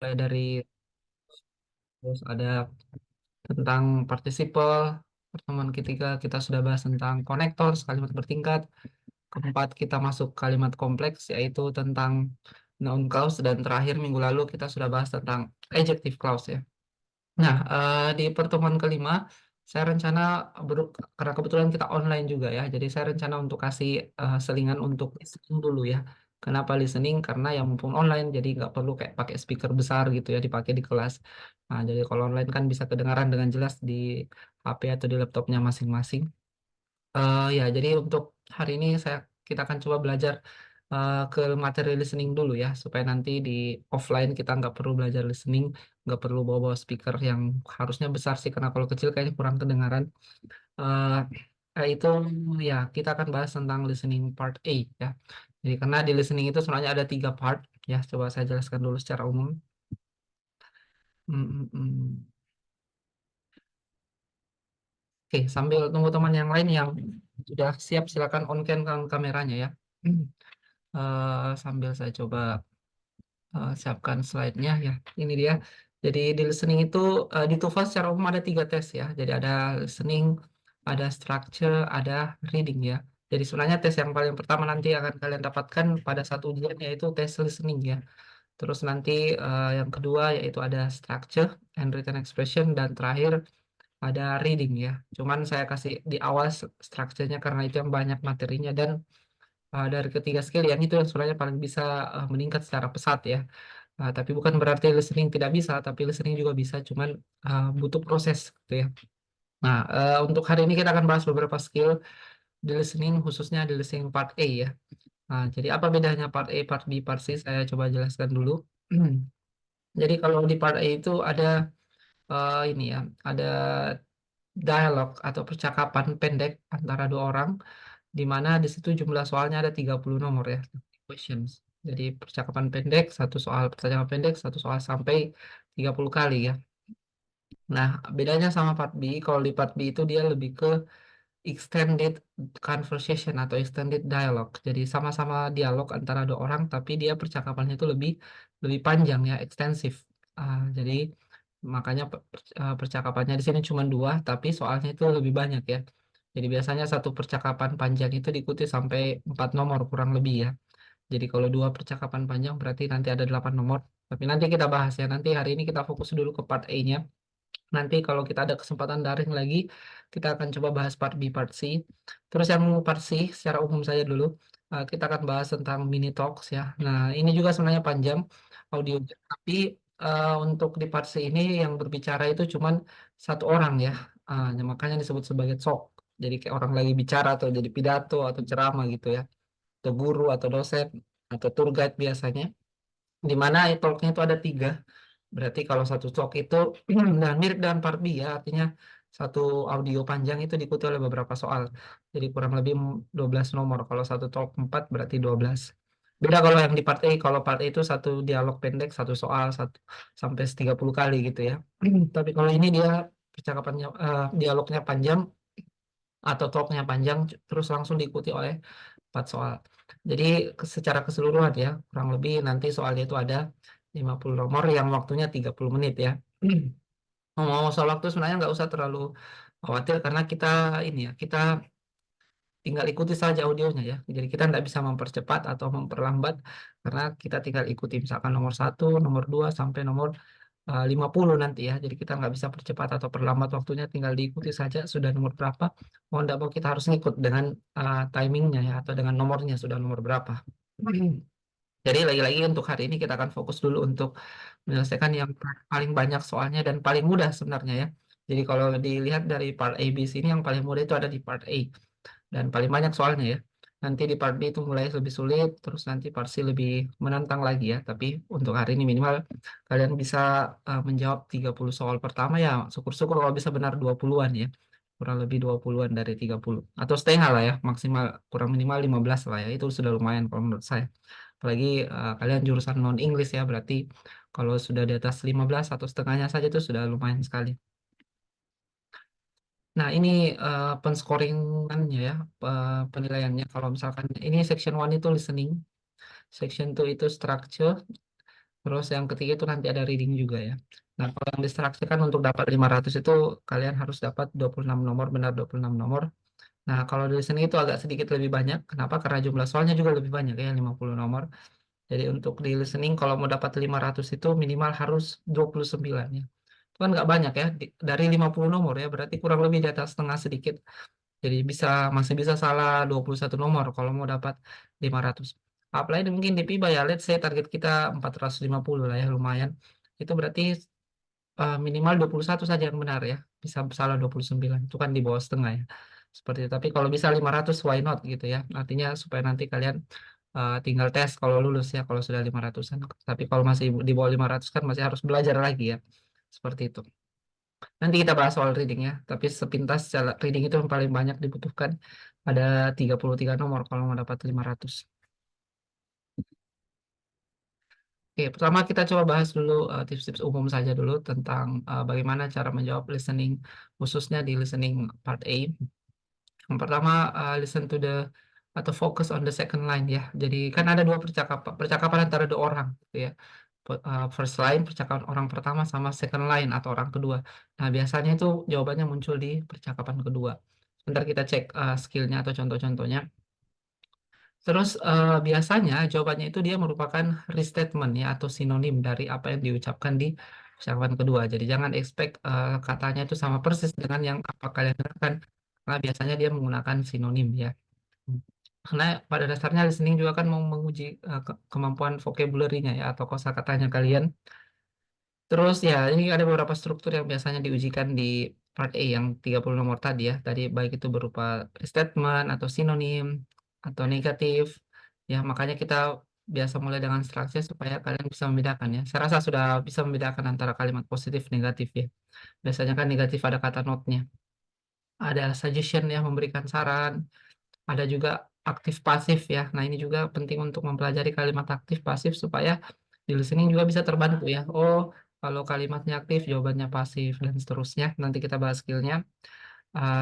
mulai dari terus ada tentang participle. Pertemuan ketiga kita sudah bahas tentang connectors, kalimat bertingkat. Keempat kita masuk kalimat kompleks yaitu tentang noun clause, dan terakhir minggu lalu kita sudah bahas tentang adjective clause ya. Nah, di pertemuan kelima, saya rencana karena kebetulan kita online juga ya, jadi saya rencana untuk kasih selingan untuk listening dulu ya. Kenapa listening? Karena yang mumpung online, jadi nggak perlu kayak pakai speaker besar gitu ya, dipakai di kelas. Nah, jadi kalau online kan bisa kedengaran dengan jelas di HP atau di laptopnya masing-masing. Ya, jadi untuk hari ini kita akan coba belajar ke materi listening dulu ya, supaya nanti di offline kita nggak perlu belajar listening, nggak perlu bawa-bawa speaker yang harusnya besar sih, karena kalau kecil kayaknya kurang kedengaran. Eh itu ya, kita akan bahas tentang listening part A ya. Jadi karena di listening itu sebenarnya ada 3 part ya, coba saya jelaskan dulu secara umum. Hmm, hmm, hmm. Oke, sambil tunggu teman yang lain yang sudah siap, silakan on cam kameranya ya. Sambil saya coba siapkan slide-nya ya. Ini dia. Jadi di listening itu di TOEFL secara umum ada 3 tes ya. Jadi ada listening, ada structure, ada reading ya. Jadi sebenarnya tes yang paling pertama nanti akan kalian dapatkan pada satu ujian yaitu tes listening ya. Terus nanti yang kedua yaitu ada structure and written expression, dan terakhir ada reading ya. Cuman saya kasih di awal structure-nya karena itu yang banyak materinya, dan dari ketiga skill yang itu yang sebenarnya paling bisa meningkat secara pesat ya. Tapi bukan berarti listening tidak bisa, tapi listening juga bisa, cuman butuh proses gitu ya. Nah, untuk hari ini kita akan bahas beberapa skill di listening, khususnya di listening part A ya. Nah, jadi apa bedanya part A, part B, part C? Saya coba jelaskan dulu. Jadi kalau di part A itu ada ini ya, ada dialog atau percakapan pendek antara dua orang, di mana di situ jumlah soalnya ada 30 nomor ya, questions. Jadi percakapan pendek, satu soal, pertanyaan pendek, satu soal sampai 30 kali ya. Nah, bedanya sama part B, kalau di part B itu dia lebih ke extended conversation atau extended dialogue. Jadi sama-sama dialog antara dua orang, tapi dia percakapannya itu lebih lebih panjang ya, ekstensif. Jadi makanya percakapannya di sini cuma 2, tapi soalnya itu lebih banyak ya. Jadi biasanya satu percakapan panjang itu diikuti sampai 4 nomor kurang lebih ya. Jadi kalau 2 percakapan panjang berarti nanti ada 8 nomor. Tapi nanti kita bahas ya. Nanti hari ini kita fokus dulu ke part A-nya. Nanti kalau kita ada kesempatan daring lagi, kita akan coba bahas part B, part C. Terus yang part C, secara umum saja dulu, kita akan bahas tentang mini talks ya. Nah, ini juga sebenarnya panjang audio, tapi untuk di part C ini yang berbicara itu cuman satu orang ya. Ya makanya disebut sebagai talk. Jadi kayak orang lagi bicara atau jadi pidato atau ceramah gitu ya. Atau guru atau dosen atau tour guide biasanya. Di mana talknya itu ada 3. Berarti kalau satu talk itu dan mirip dengan part B ya, artinya satu audio panjang itu diikuti oleh beberapa soal. Jadi kurang lebih 12 nomor. Kalau satu talk 4 berarti 12. Beda kalau yang di part A. Kalau part A itu satu dialog pendek, satu soal, satu sampai 30 kali gitu ya. Tapi kalau ini dia percakapannya, dialognya panjang atau talknya panjang, terus langsung diikuti oleh 4 soal. Jadi secara keseluruhan ya, kurang lebih nanti soalnya itu ada 50 nomor yang waktunya 30 menit ya. Ngomong-ngomong soal waktu, sebenarnya nggak usah terlalu khawatir karena kita ini ya, kita tinggal ikuti saja audionya ya. Jadi kita nggak bisa mempercepat atau memperlambat karena kita tinggal ikuti misalkan nomor 1, nomor 2 sampai nomor 50 nanti ya. Jadi kita nggak bisa percepat atau perlambat waktunya, tinggal diikuti saja sudah nomor berapa. Mau nggak mau kita harus ngikut dengan timingnya ya, atau dengan nomornya sudah nomor berapa. Jadi lagi-lagi untuk hari ini kita akan fokus dulu untuk menyelesaikan yang paling banyak soalnya dan paling mudah sebenarnya ya. Jadi kalau dilihat dari part A, B, C ini yang paling mudah itu ada di part A dan paling banyak soalnya ya. Nanti di part B itu mulai lebih sulit, terus nanti part C lebih menantang lagi ya. Tapi untuk hari ini minimal kalian bisa menjawab 30 soal pertama ya. Syukur-syukur kalau bisa benar 20-an ya. Kurang lebih 20-an dari 30. Atau setengah lah ya, maksimal kurang minimal 15 lah ya. Itu sudah lumayan kalau menurut saya. Apalagi kalian jurusan non English ya, berarti kalau sudah di atas 15 atau setengahnya saja itu sudah lumayan sekali. Nah, ini penscoringannya ya, penilaiannya. Kalau misalkan ini section 1 itu listening, section 2 itu structure, Terus yang ketiga itu nanti ada reading juga ya. Nah, kalau yang distraksi kan untuk dapat 500 itu kalian harus dapat 26 nomor, benar 26 nomor. Nah, kalau di sini itu agak sedikit lebih banyak. Kenapa? Karena jumlah soalnya juga lebih banyak ya, 50 nomor. Jadi untuk di listening kalau mau dapat 500 itu minimal harus 29 ya. Itu kan nggak banyak ya, dari 50 nomor ya, berarti kurang lebih di atas setengah sedikit. Jadi masih bisa salah 21 nomor kalau mau dapat 500. Apalagi mungkin di PIBA ya, let's say target kita 450 lah ya, lumayan. Itu berarti minimal 21 saja yang benar ya. Bisa salah 29. Itu kan di bawah setengah ya. Seperti itu. Tapi kalau bisa 500 why not gitu ya. Artinya supaya nanti kalian tinggal tes kalau lulus ya kalau sudah 500-an. Tapi kalau masih di bawah 500 kan masih harus belajar lagi ya. Seperti itu. Nanti kita bahas soal reading ya. Tapi sepintas reading itu yang paling banyak dibutuhkan. Ada 33 nomor kalau mau dapat 500. Oke, pertama kita coba bahas dulu tips-tips umum saja dulu tentang bagaimana cara menjawab listening, khususnya di listening part A. Yang pertama, listen to the atau focus on the second line ya. Jadi kan ada dua percakapan antara dua orang gitu ya. First line percakapan orang pertama sama second line atau orang kedua. Nah, biasanya itu jawabannya muncul di percakapan kedua. Sebentar kita cek skillnya atau contoh-contohnya. Terus biasanya jawabannya itu dia merupakan restatement ya atau sinonim dari apa yang diucapkan di percakapan kedua. Jadi jangan expect katanya itu sama persis dengan yang apa kalian dengarkan. Karena biasanya dia menggunakan sinonim ya. Hmm. Karena pada dasarnya listening juga kan mau menguji kemampuan vocabulary-nya ya atau kosakatanya kalian. Terus ya, ini ada beberapa struktur yang biasanya diujikan di part A yang 30 nomor tadi ya. Tadi baik itu berupa statement atau sinonim atau negatif. Ya, makanya kita biasa mulai dengan structure supaya kalian bisa membedakan ya. Saya rasa sudah bisa membedakan antara kalimat positif negatif ya. Biasanya kan negatif ada kata not-nya. Ada suggestion ya, memberikan saran. Ada juga aktif pasif ya. Nah, ini juga penting untuk mempelajari kalimat aktif pasif supaya di listening juga bisa terbantu ya. Oh, kalau kalimatnya aktif, jawabannya pasif dan seterusnya. Nanti kita bahas skillnya.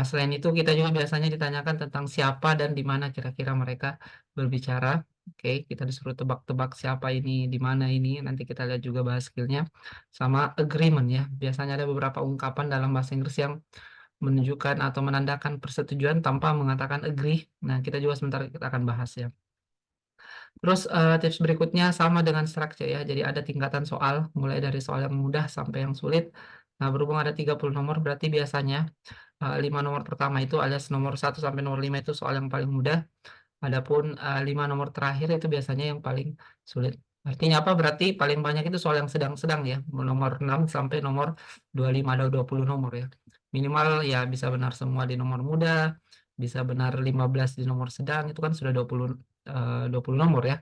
Selain itu, kita juga biasanya ditanyakan tentang siapa dan di mana kira-kira mereka berbicara. Oke, kita disuruh tebak-tebak siapa ini, di mana ini. Nanti kita lihat juga bahas skillnya. Sama agreement ya. Biasanya ada beberapa ungkapan dalam bahasa Inggris yang menunjukkan atau menandakan persetujuan tanpa mengatakan agree. Nah, kita juga sebentar kita akan bahas ya. Terus tips berikutnya sama dengan structure ya. Jadi ada tingkatan soal, mulai dari soal yang mudah sampai yang sulit. Nah, berhubung ada 30 nomor, berarti biasanya 5 nomor pertama itu alias nomor 1 sampai nomor 5 itu soal yang paling mudah. Adapun 5 nomor terakhir itu biasanya yang paling sulit. Artinya apa? Berarti paling banyak itu soal yang sedang-sedang ya. Nomor 6 sampai nomor 25 ada 20 nomor ya. Minimal ya bisa benar semua di nomor mudah, bisa benar 15 di nomor sedang, itu kan sudah 20 nomor ya.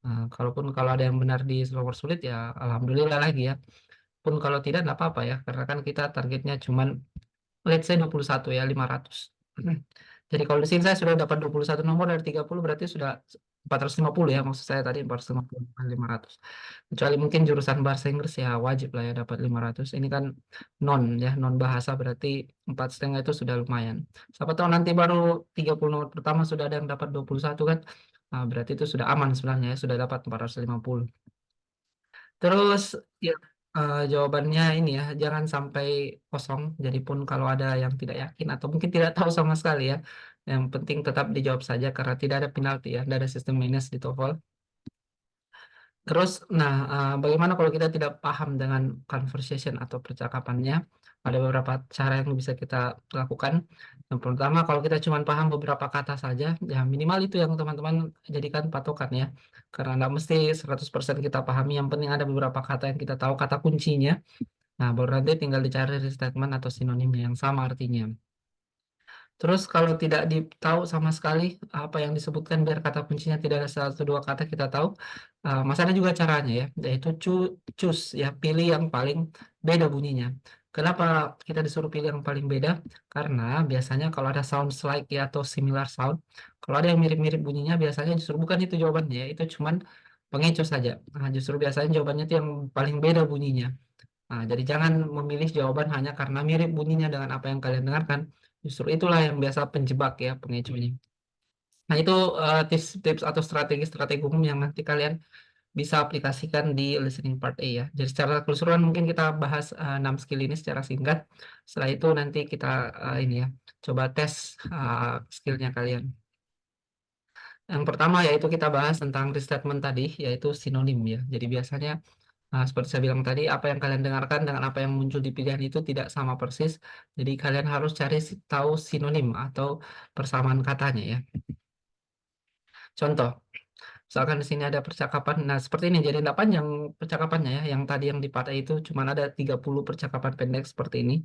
Nah, kalau ada yang benar di nomor sulit ya alhamdulillah lagi ya. Pun kalau tidak enggak apa-apa ya, karena kan kita targetnya cuman let's say 21 ya 500. Jadi kalau di sini saya sudah dapat 21 nomor dari 30 berarti sudah 450 ya maksud saya tadi 450 bukan 500. Kecuali mungkin jurusan bahasa Inggris ya wajib lah ya dapat 500. Ini kan non ya non bahasa berarti 4,5 itu sudah lumayan. Siapa tahu nanti baru 30 nomor pertama sudah ada yang dapat 21 kan. Nah, berarti itu sudah aman sebenarnya ya sudah dapat 450. Terus ya jawabannya ini ya, jangan sampai kosong. Jadi pun kalau ada yang tidak yakin atau mungkin tidak tahu sama sekali ya, yang penting tetap dijawab saja karena tidak ada penalti ya, tidak ada sistem minus di TOEFL. Terus, nah, bagaimana kalau kita tidak paham dengan conversation atau percakapannya? Ada beberapa cara yang bisa kita lakukan. Yang pertama, kalau kita cuma paham beberapa kata saja, ya minimal itu yang teman-teman jadikan patokan ya. Karena nggak mesti 100% kita pahami, yang penting ada beberapa kata yang kita tahu, kata kuncinya. Nah, baru nanti tinggal dicari statement atau sinonim yang sama artinya. Terus kalau tidak tahu sama sekali apa yang disebutkan biar kata kuncinya tidak ada satu dua kata kita tahu, masih ada juga caranya ya, yaitu choose ya, pilih yang paling beda bunyinya. Kenapa kita disuruh pilih yang paling beda? Karena biasanya kalau ada sounds like ya atau similar sound, kalau ada yang mirip-mirip bunyinya biasanya justru bukan itu jawabannya, ya, itu cuman pengecuh saja. Nah, justru biasanya jawabannya itu yang paling beda bunyinya. Nah, jadi jangan memilih jawaban hanya karena mirip bunyinya dengan apa yang kalian dengarkan. Justru itulah yang biasa penjebak ya pengecuhnya. Nah, itu tips-tips atau strategi-strategi umum yang nanti kalian bisa aplikasikan di listening part A ya. Jadi secara keseluruhan mungkin kita bahas 6 skill ini secara singkat. Setelah itu nanti kita ini ya, coba tes skillnya kalian. Yang pertama yaitu kita bahas tentang restatement tadi, yaitu sinonim ya. Jadi biasanya seperti saya bilang tadi, apa yang kalian dengarkan dengan apa yang muncul di pilihan itu tidak sama persis. Jadi kalian harus cari tahu sinonim atau persamaan katanya ya. Contoh, misalkan di sini ada percakapan. Nah, seperti ini. Jadi tidak panjang percakapannya ya. Yang tadi yang di part A itu cuma ada 30 percakapan pendek seperti ini.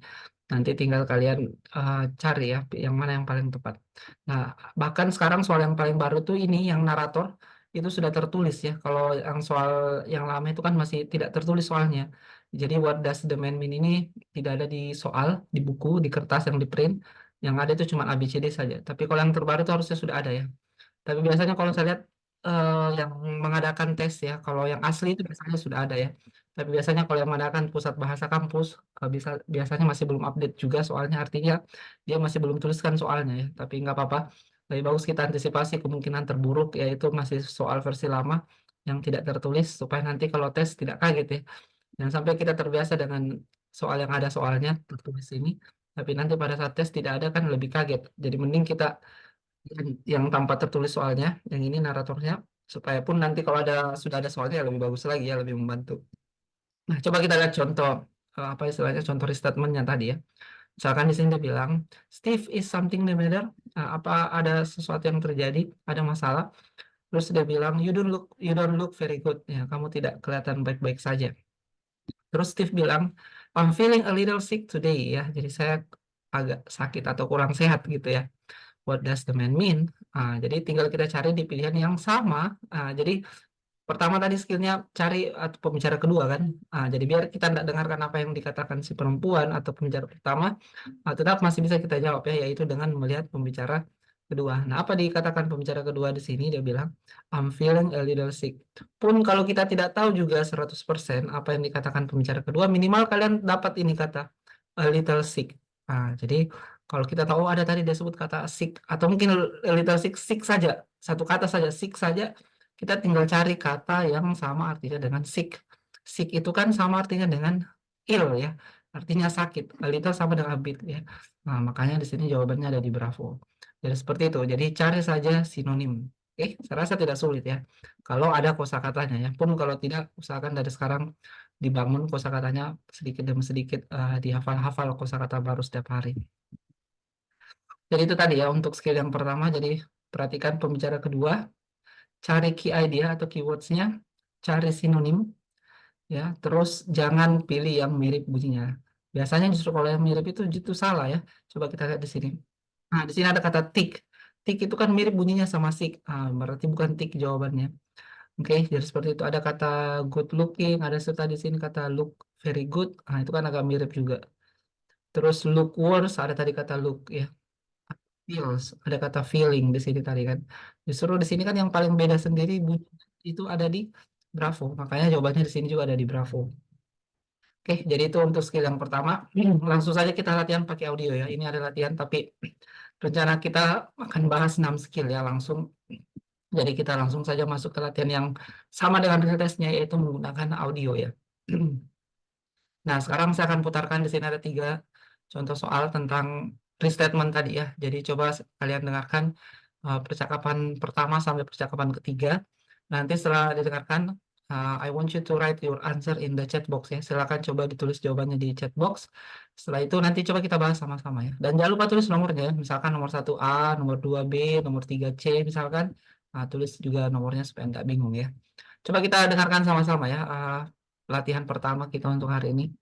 Nanti tinggal kalian cari ya yang mana yang paling tepat. Nah, bahkan sekarang soal yang paling baru tuh ini yang narator itu sudah tertulis ya. Kalau yang soal yang lama itu kan masih tidak tertulis soalnya. Jadi what does the man mean ini tidak ada di soal, di buku, di kertas yang di print. Yang ada itu cuma ABCD saja. Tapi kalau yang terbaru itu harusnya sudah ada ya. Tapi biasanya kalau saya lihat yang mengadakan tes ya, kalau yang asli itu biasanya sudah ada ya. Tapi biasanya kalau yang mengadakan pusat bahasa kampus, biasanya masih belum update juga soalnya artinya dia masih belum tuliskan soalnya ya. Tapi nggak apa-apa. Lebih bagus kita antisipasi kemungkinan terburuk yaitu masih soal versi lama yang tidak tertulis supaya nanti kalau tes tidak kaget ya. Jangan sampai kita terbiasa dengan soal yang ada soalnya tertulis ini, tapi nanti pada saat tes tidak ada kan lebih kaget. Jadi mending kita yang tanpa tertulis soalnya, yang ini naratornya, supaya pun nanti kalau sudah ada soalnya ya lebih bagus lagi ya, lebih membantu. Nah, coba kita lihat contoh apa istilahnya contoh restatementnya tadi ya. Misalkan di sini dia bilang, Steve is something the matter. Nah, apa ada sesuatu yang terjadi, ada masalah. Terus dia bilang, you don't look very good. Ya, kamu tidak kelihatan baik-baik saja. Terus Steve bilang, I'm feeling a little sick today ya. Jadi saya agak sakit atau kurang sehat gitu ya. What does the man mean? Jadi tinggal kita cari di pilihan yang sama. Jadi pertama tadi skillnya cari atau pembicara kedua kan. Jadi biar kita tidak dengarkan apa yang dikatakan si perempuan atau pembicara pertama, tetap masih bisa kita jawab ya, yaitu dengan melihat pembicara kedua. Nah, apa dikatakan pembicara kedua di sini? Dia bilang, I'm feeling a little sick. Pun kalau kita tidak tahu juga 100% apa yang dikatakan pembicara kedua, minimal kalian dapat ini kata a little sick. Jadi kalau kita tahu ada tadi dia sebut kata sick atau mungkin a little sick, sick saja, satu kata saja, sick saja, kita tinggal cari kata yang sama artinya dengan sick. Sick itu kan sama artinya dengan ill ya, artinya sakit. A little sama dengan a bit ya. Nah, makanya di sini jawabannya ada di Bravo. Jadi seperti itu. Jadi cari saja sinonim. Oke, saya rasa tidak sulit ya. Kalau ada kosakatanya ya. Pun kalau tidak, usahakan dari sekarang dibangun kosakatanya sedikit demi sedikit, dihafal-hafal kosakata baru setiap hari. Jadi itu tadi ya untuk skill yang pertama. Jadi perhatikan pembicara kedua, cari key idea atau keywords-nya, cari sinonim ya. Terus jangan pilih yang mirip bunyinya. Biasanya justru kalau yang mirip itu salah ya. Coba kita lihat di sini. Nah, di sini ada kata tick. Tick itu kan mirip bunyinya sama sick. Berarti bukan tick jawabannya. Oke, jadi seperti itu. Ada kata good looking, ada serta di sini kata look very good. Itu kan agak mirip juga. Terus look worse, ada tadi kata look ya. Feels, ada kata feeling di sini tadi kan. Justru di sini kan yang paling beda sendiri bunyi itu ada di Bravo. Makanya jawabannya di sini juga ada di Bravo. Oke, jadi itu untuk skill yang pertama. Langsung saja kita latihan pakai audio ya. Ini ada latihan, tapi rencana kita akan bahas 6 skill ya langsung. Jadi kita langsung saja masuk ke latihan yang sama dengan real testnya, yaitu menggunakan audio ya. Nah, sekarang saya akan putarkan di sini ada 3 contoh soal tentang restatement tadi ya. Jadi coba kalian dengarkan percakapan pertama sampai percakapan ketiga. Nanti setelah didengarkan, I want you to write your answer in the chat box ya. Silakan coba ditulis jawabannya di chat box. Setelah itu nanti coba kita bahas sama-sama ya. Dan jangan lupa tulis nomornya ya. Misalkan nomor 1A, nomor 2B, nomor 3C misalkan. Tulis juga nomornya supaya nggak bingung ya. Coba kita dengarkan sama-sama ya. Latihan pertama kita untuk hari ini.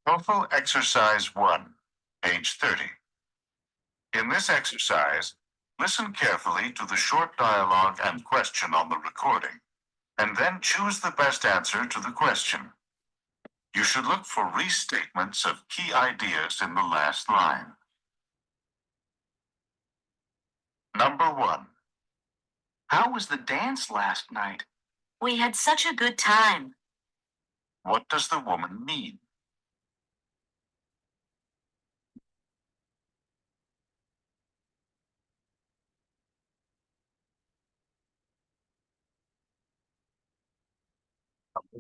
TOEFL Exercise 1, page 30. In this exercise, listen carefully to the short dialogue and question on the recording, and then choose the best answer to the question. You should look for restatements of key ideas in the last line. Number 1. How was the dance last night? We had such a good time. What does the woman mean?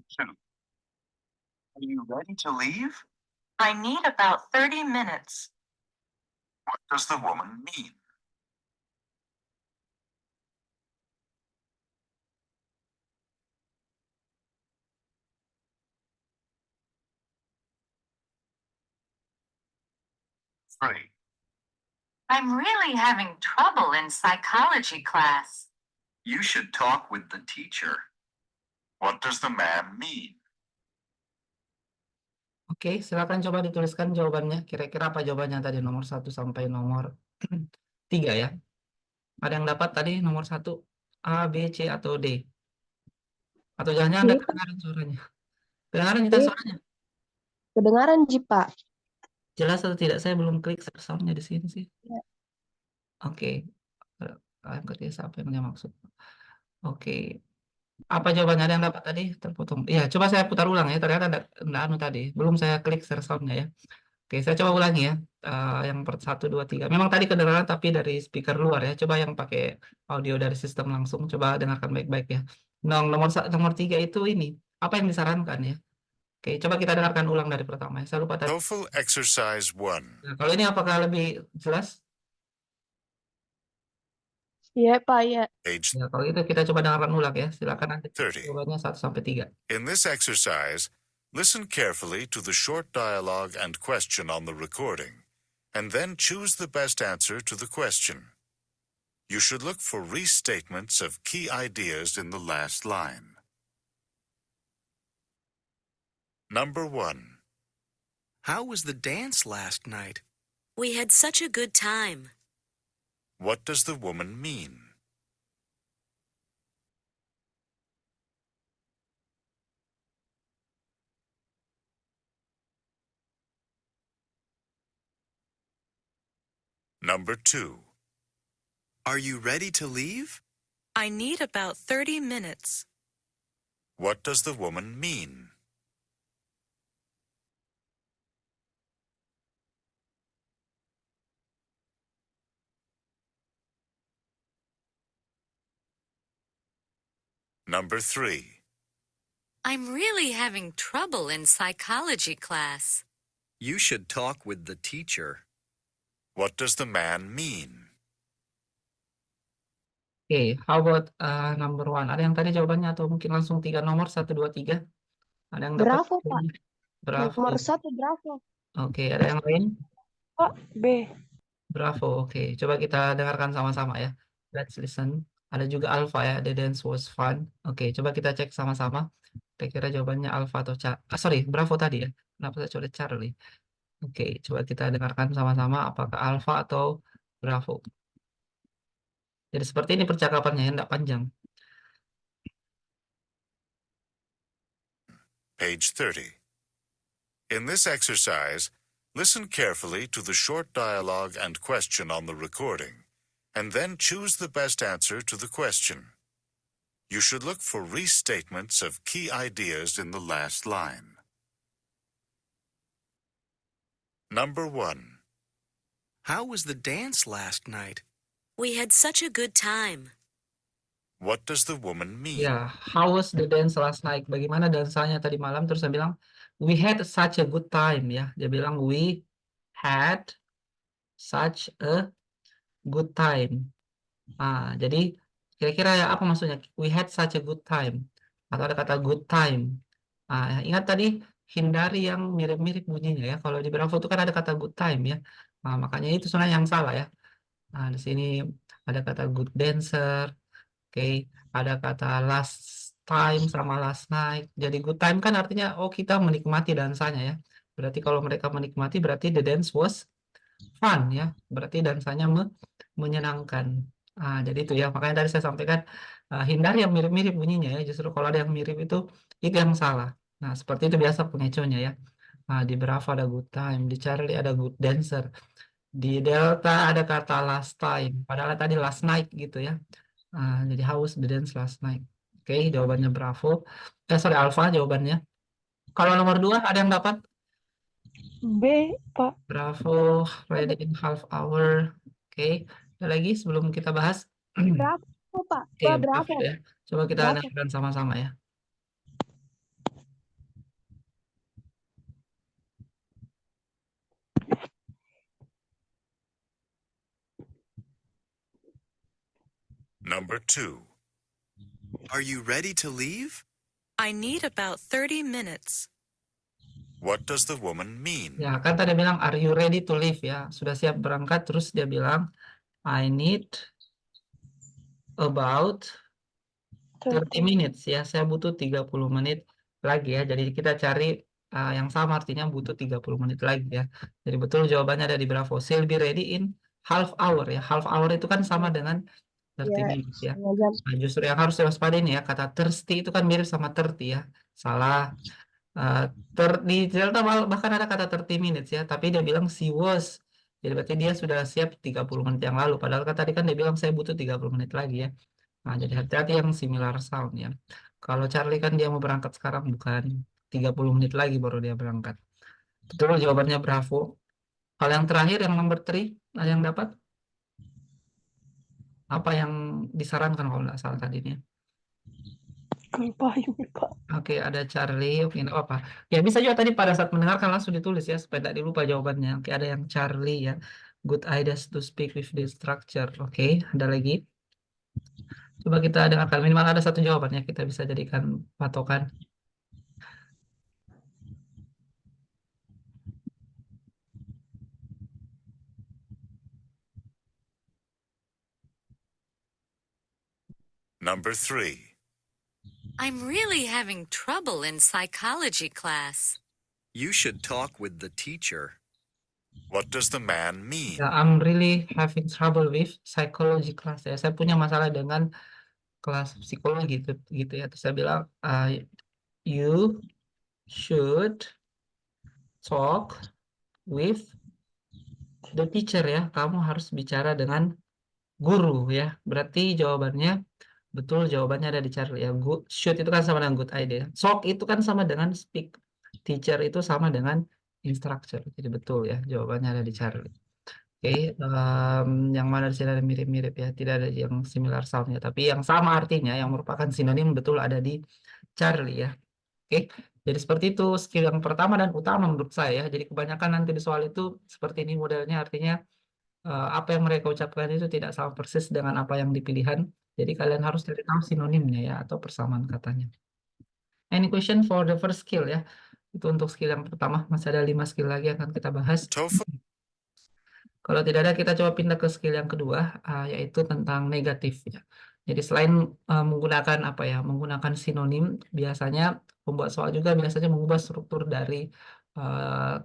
2. Are you ready to leave? I need about 30 minutes. What does the woman mean? Three. I'm really having trouble in psychology class. You should talk with the teacher. What does the man mean? Oke, silakan coba dituliskan jawabannya. Kira-kira apa jawabannya tadi nomor 1 sampai nomor 3 ya. Ada yang dapat tadi nomor 1 A, B, C, atau D? Atau jangan-jangan Anda B, Pak. kedengaran suaranya? Kedengaran kita B. suaranya? Kedengaran, Ji, Pak. Jelas atau tidak? Saya belum klik soundnya di sini sih. Ya. Oke. Yang ketiga apa yang dia maksud? Oke. Apa jawabannya? Ada yang dapat tadi? Terpotong. Iya, coba saya putar ulang ya. Ternyata enggak anu tadi. Belum saya klik share soundnya ya. Oke, saya coba ulangi ya. Yang per 1, 2, 3. Memang tadi kedengaran tapi dari speaker luar ya. Coba yang pakai audio dari sistem langsung. Coba dengarkan baik-baik ya. Nomor 3 itu ini. Apa yang disarankan ya? Oke, coba kita dengarkan ulang dari pertama ya. Saya lupa tadi. TOEFL exercise 1. Nah, kalau ini apakah lebih jelas? Iya, Pak, ya. Page Ya, kalau itu kita coba dengarkan ulang ya. Silakan nanti 30. jawabannya 1 sampai 3. In this exercise, listen carefully to the short dialogue and question on the recording, and then choose the best answer to the question. You should look for restatements of key ideas in the last line. Number 1. How was the dance last night? We had such a good time. What does the woman mean? Number 2. Are you ready to leave? I need about 30 minutes. What does the woman mean? Number 3. I'm really having trouble in psychology class. You should talk with the teacher. What does the man mean? Oke, how about number 1? Ada yang tadi jawabannya atau mungkin langsung 3 nomor 1, 2, 3? Ada yang dapat? Bravo, Pak. Bravo. Nomor 1, Bravo. Oke, ada yang lain? Pak, B. Bravo. Oke, coba kita dengarkan sama-sama ya. Let's listen. Ada juga Alpha ya. The dance was fun. Oke, coba kita cek sama-sama. Kira-kira jawabannya Alpha atau sorry, Bravo tadi ya. Kenapa saya coba Charlie? Oke, coba kita dengarkan sama-sama apakah Alpha atau Bravo. Jadi seperti ini percakapannya ya, enggak panjang. Page 30. In this exercise, listen carefully to the short dialogue and question on the recording, and then choose the best answer to the question. You should look for restatements of key ideas in the last line. Number 1. How was the dance last night? We had such a good time. What does the woman mean? Ya, how was the dance last night? Bagaimana dansanya tadi malam? Terus saya bilang, we had such a good time ya. Dia bilang we had such a good time. Jadi kira-kira ya apa maksudnya? We had such a good time. Atau ada kata good time. Ingat tadi hindari yang mirip-mirip bunyinya ya. Kalau di Bravo itu kan ada kata good time ya. Makanya itu sebenarnya yang salah ya. Di sini ada kata good dancer. Oke, ada kata last time sama last night. Jadi good time kan artinya kita menikmati dansanya ya. Berarti kalau mereka menikmati berarti the dance was fun ya. Berarti dansanya menyenangkan. Jadi itu ya. Makanya tadi saya sampaikan hindari yang mirip-mirip bunyinya ya. Justru kalau ada yang mirip itu yang salah. Nah, seperti itu biasa pengecohnya ya. Di Bravo ada good time, di Charlie ada good dancer. Di Delta ada kata last time. Padahal tadi last night gitu ya. Jadi how was the dance last night? Oke, jawabannya Bravo. Sorry, Alpha jawabannya. Kalau nomor 2 ada yang dapat? B, Pak. Bravo, ready in half hour. Oke, ada lagi sebelum kita bahas? Bravo, Pak. Oke, Bravo. Bravo ya. Coba kita Bravo. dengarkan sama-sama ya. Number 2. Are you ready to leave? I need about 30 minutes. What does the woman mean? Ya, kan tadi bilang are you ready to leave ya? Sudah siap berangkat, terus dia bilang I need about 30 minutes ya. Saya butuh 30 menit lagi ya. Jadi kita cari yang sama artinya butuh 30 menit lagi ya. Jadi betul jawabannya ada di Bravo. She'll be ready in half hour ya. Half hour itu kan sama dengan 30 Ya, minutes ya. setengah jam. Nah, justru yang harus diwaspadai nih ya, kata thirsty itu kan mirip sama 30 ya. Salah. Di Delta bahkan ada kata 30 minutes ya, tapi dia bilang she was. Jadi berarti dia sudah siap 30 menit yang lalu. Padahal kan tadi kan dia bilang saya butuh 30 menit lagi ya. Nah, jadi hati-hati yang similar sound ya. Kalau Charlie kan dia mau berangkat sekarang, bukan 30 menit lagi baru dia berangkat. Betul jawabannya Bravo. Hal yang terakhir yang nomor 3, ada yang dapat? Apa yang disarankan kalau nggak salah tadinya? Payung, Pak. Oke, ada Charlie. Oke, nggak apa-apa. Ya, bisa juga tadi pada saat mendengarkan langsung ditulis ya, supaya tidak dilupa jawabannya. Oke, ada yang Charlie ya. Good ideas to speak with the structure. Oke, ada lagi. Coba kita dengarkan. Minimal ada satu jawabannya. Kita bisa jadikan patokan. Number 3. I'm really having trouble in psychology class. You should talk with the teacher. What does the man mean? Ya, I'm really having trouble with psychology class ya. Saya punya masalah dengan kelas psikologi gitu ya. Terus saya bilang, you should talk with the teacher ya. Kamu harus bicara dengan guru ya. Berarti jawabannya betul, jawabannya ada di Charlie ya. Should itu kan sama dengan good idea. Talk itu kan sama dengan speak. Teacher itu sama dengan instructor. Jadi betul ya, jawabannya ada di Charlie. Oke, yang mana di sini ada mirip-mirip ya, tidak ada yang similar sound ya, tapi yang sama artinya, yang merupakan sinonim betul ada di Charlie ya. Oke, jadi seperti itu skill yang pertama dan utama menurut saya ya. Jadi kebanyakan nanti di soal itu seperti ini modelnya, artinya apa yang mereka ucapkan itu tidak sama persis dengan apa yang dipilihan. Jadi kalian harus cari tahu sinonimnya ya atau persamaan katanya. Any question for the first skill ya? Itu untuk skill yang pertama. Masih ada 5 skill lagi yang akan kita bahas. TOEFL Kalau tidak ada, kita coba pindah ke skill yang kedua, yaitu tentang negatif ya. Jadi selain menggunakan apa ya, menggunakan sinonim, biasanya pembuat soal juga biasanya mengubah struktur dari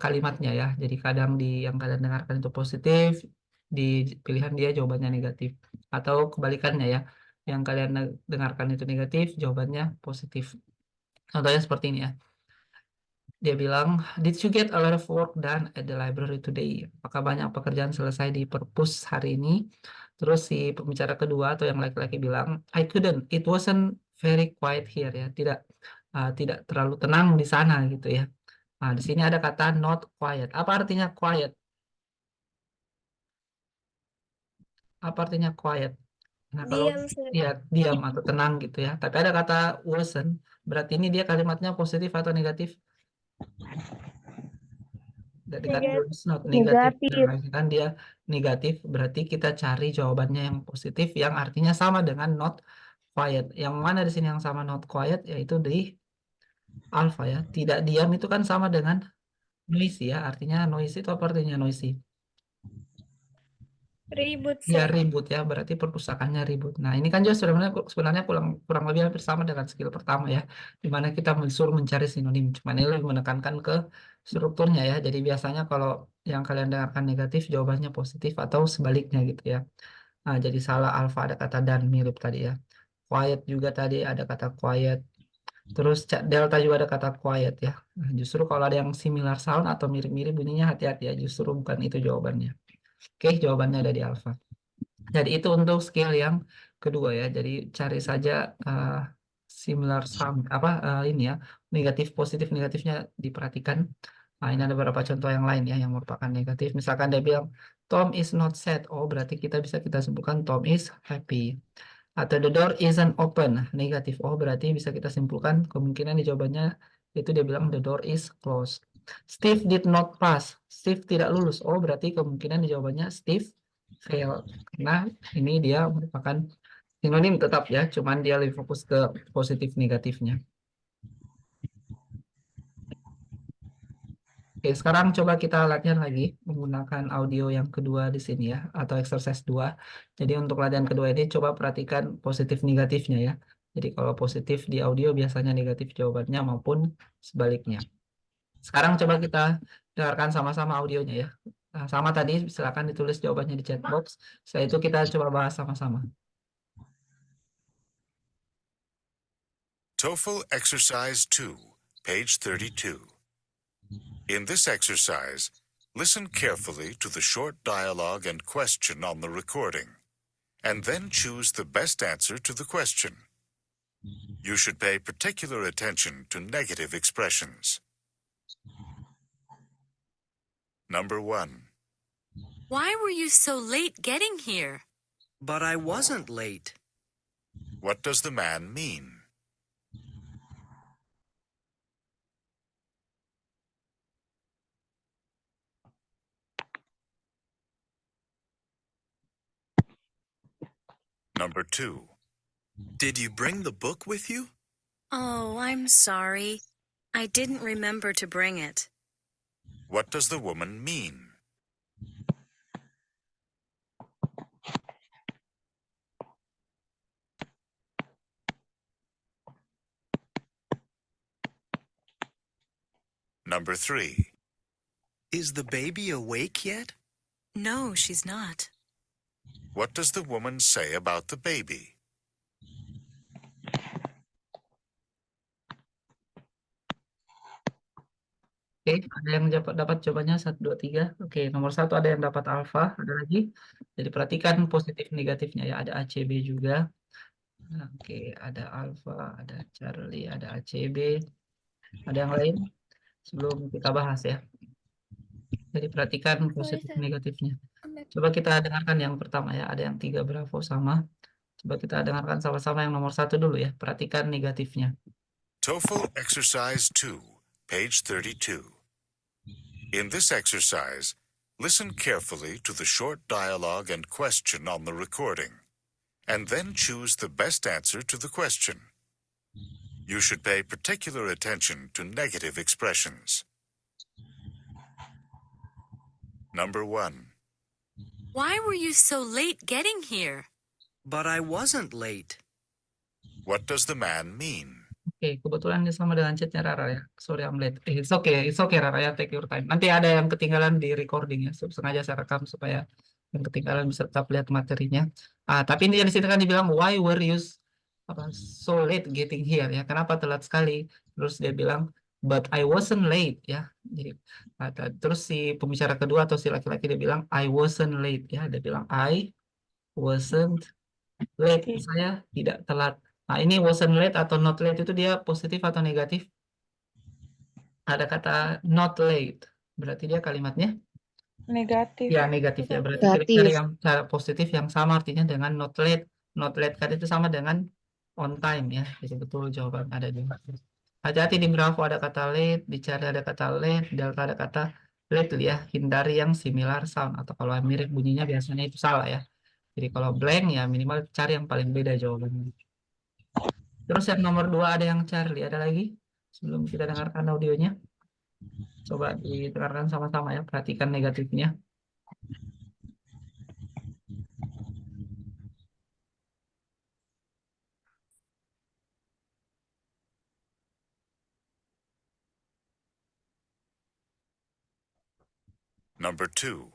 kalimatnya ya. Jadi kadang yang kalian dengarkan itu positif, di pilihan dia jawabannya negatif. Atau kebalikannya ya, yang kalian dengarkan itu negatif, jawabannya positif. Contohnya seperti ini ya. Dia bilang, did you get a lot of work done at the library today? Apakah banyak pekerjaan selesai di perpus hari ini? Terus si pembicara kedua atau yang laki-laki bilang, I couldn't. It wasn't very quiet here ya. Tidak terlalu tenang di sana gitu ya. Nah, di sini ada kata not quiet. Apa artinya quiet? Apa artinya quiet? Nah, kalau ya diam atau tenang gitu ya. Tapi ada kata wasn't. Berarti ini dia kalimatnya positif atau negatif? Negatif. Negatif. Nah, kan dia negatif, berarti kita cari jawabannya yang positif yang artinya sama dengan not quiet. Yang mana di sini yang sama not quiet yaitu di alpha ya. Tidak diam itu kan sama dengan noisy ya. Artinya noisy itu apa artinya noisy? Ribut, Ya ribut ya, berarti perpustakaannya ribut. Nah ini kan juga sebenarnya kurang lebih hampir sama dengan skill pertama ya, dimana kita disuruh mencari sinonim. Cuman ini lebih menekankan ke strukturnya ya. Jadi biasanya kalau yang kalian dengarkan negatif, jawabannya positif atau sebaliknya gitu ya. Nah jadi salah alpha ada kata dan mirip tadi ya. Quiet juga tadi ada kata quiet. Terus delta juga ada kata quiet ya. Nah, justru kalau ada yang similar sound atau mirip-mirip bunyinya hati-hati ya. Justru bukan itu jawabannya. Oke, jawabannya ada di alpha. Jadi itu untuk skill yang kedua ya. Jadi cari saja similar sound ini ya, negatif positif negatifnya diperhatikan. Nah, ini ada beberapa contoh yang lain ya yang merupakan negatif. Misalkan dia bilang Tom is not sad. Oh, berarti kita simpulkan Tom is happy. Atau the door isn't open. Negatif. Oh, berarti bisa kita simpulkan kemungkinan di jawabannya itu dia bilang the door is closed. Steve did not pass. Steve tidak lulus. Oh, berarti kemungkinan di jawabannya Steve fail. Karena ini dia merupakan Sinonim tetap ya, cuman dia lebih fokus ke positif negatifnya. Oke, sekarang coba kita latihan lagi menggunakan audio yang kedua di sini ya, atau exercise 2. Jadi untuk latihan kedua ini coba perhatikan positif negatifnya ya. Jadi kalau positif di audio biasanya negatif jawabannya maupun sebaliknya. Sekarang coba kita dengarkan sama-sama audionya ya. Nah, sama tadi silakan ditulis jawabannya di chat box. Setelah itu kita coba bahas sama-sama. TOEFL Exercise 2, page 32. In this exercise, listen carefully to the short dialogue and question on the recording, and then choose the best answer to the question. You should pay particular attention to negative expressions. Number 1. Why were you so late getting here? But I wasn't late. What does the man mean? Number 2. Did you bring the book with you? Oh, I'm sorry. I didn't remember to bring it. What does the woman mean? Number 3. Is the baby awake yet? No, she's not. What does the woman say about the baby? Oke, ada yang dapat jawabannya 1, 2, 3. Oke, nomor 1 ada yang dapat alfa, ada lagi. Jadi perhatikan positif negatifnya ya, ada ACB juga. Nah, oke, ada alfa, ada Charlie, ada ACB. Ada yang lain? Sebelum kita bahas ya. Jadi perhatikan positif negatifnya. Coba kita dengarkan yang pertama ya, ada yang 3 bravo sama. Coba kita dengarkan sama-sama yang nomor 1 dulu ya, perhatikan negatifnya. TOEFL Exercise 2, page 32. In this exercise, listen carefully to the short dialogue and question on the recording, and then choose the best answer to the question. You should pay particular attention to negative expressions. Number 1. Why were you so late getting here? But I wasn't late. What does the man mean? Oke, kebetulan ini sama dengan chatnya Rara ya. Sorry, I'm late. It's okay Rara ya, take your time. Nanti ada yang ketinggalan di recording ya. Sengaja saya rekam supaya yang ketinggalan bisa tetap lihat materinya. Tapi ini di sini kan dibilang why were you so late getting here ya? Kenapa telat sekali? Terus dia bilang but I wasn't late ya. Jadi terus si pembicara kedua atau si laki-laki dia bilang I wasn't late ya. Dia bilang I wasn't late. Saya tidak telat. Nah, ini wasn't late atau not late itu dia positif atau negatif? Ada kata not late. Berarti dia kalimatnya? Negatif. Ya, negatif ya. Berarti kita Negatif. cari yang cara positif yang sama artinya dengan not late. Not late kan itu sama dengan on time ya. Jadi betul jawaban ada di hati-hati di Bravo ada kata late, dicari ada kata late, delta ada kata late ya. Hindari yang similar sound atau kalau mirip bunyinya biasanya itu salah ya. Jadi kalau blank ya minimal cari yang paling beda jawabannya. Terus yang nomor 2 ada yang Charlie, ada lagi? Sebelum kita dengarkan audionya. Coba didengarkan sama-sama ya, perhatikan negatifnya. Number 2.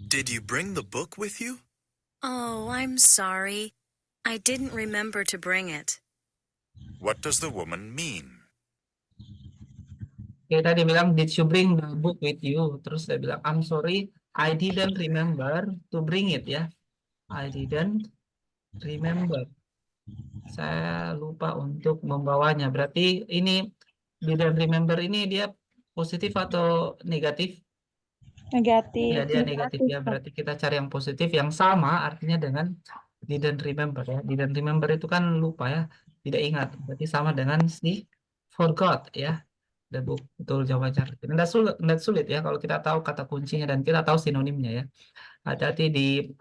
Did you bring the book with you? Oh, I'm sorry. I didn't remember to bring it. What does the woman mean? Oke, tadi bilang, did you bring the book with you? Terus saya bilang, I'm sorry, I didn't remember to bring it ya. I didn't remember. Saya lupa untuk membawanya. Berarti ini didn't remember ini dia positif atau negatif? Negatif. Ya, dia negatif ya. Berarti kita cari yang positif yang sama artinya dengan didn't remember ya. Didn't remember itu kan lupa ya, tidak ingat. Berarti sama dengan si forgot ya. The book. Betul jawabannya. Tidak sulit ya kalau kita tahu kata kuncinya dan kita tahu sinonimnya ya. Hati-hati di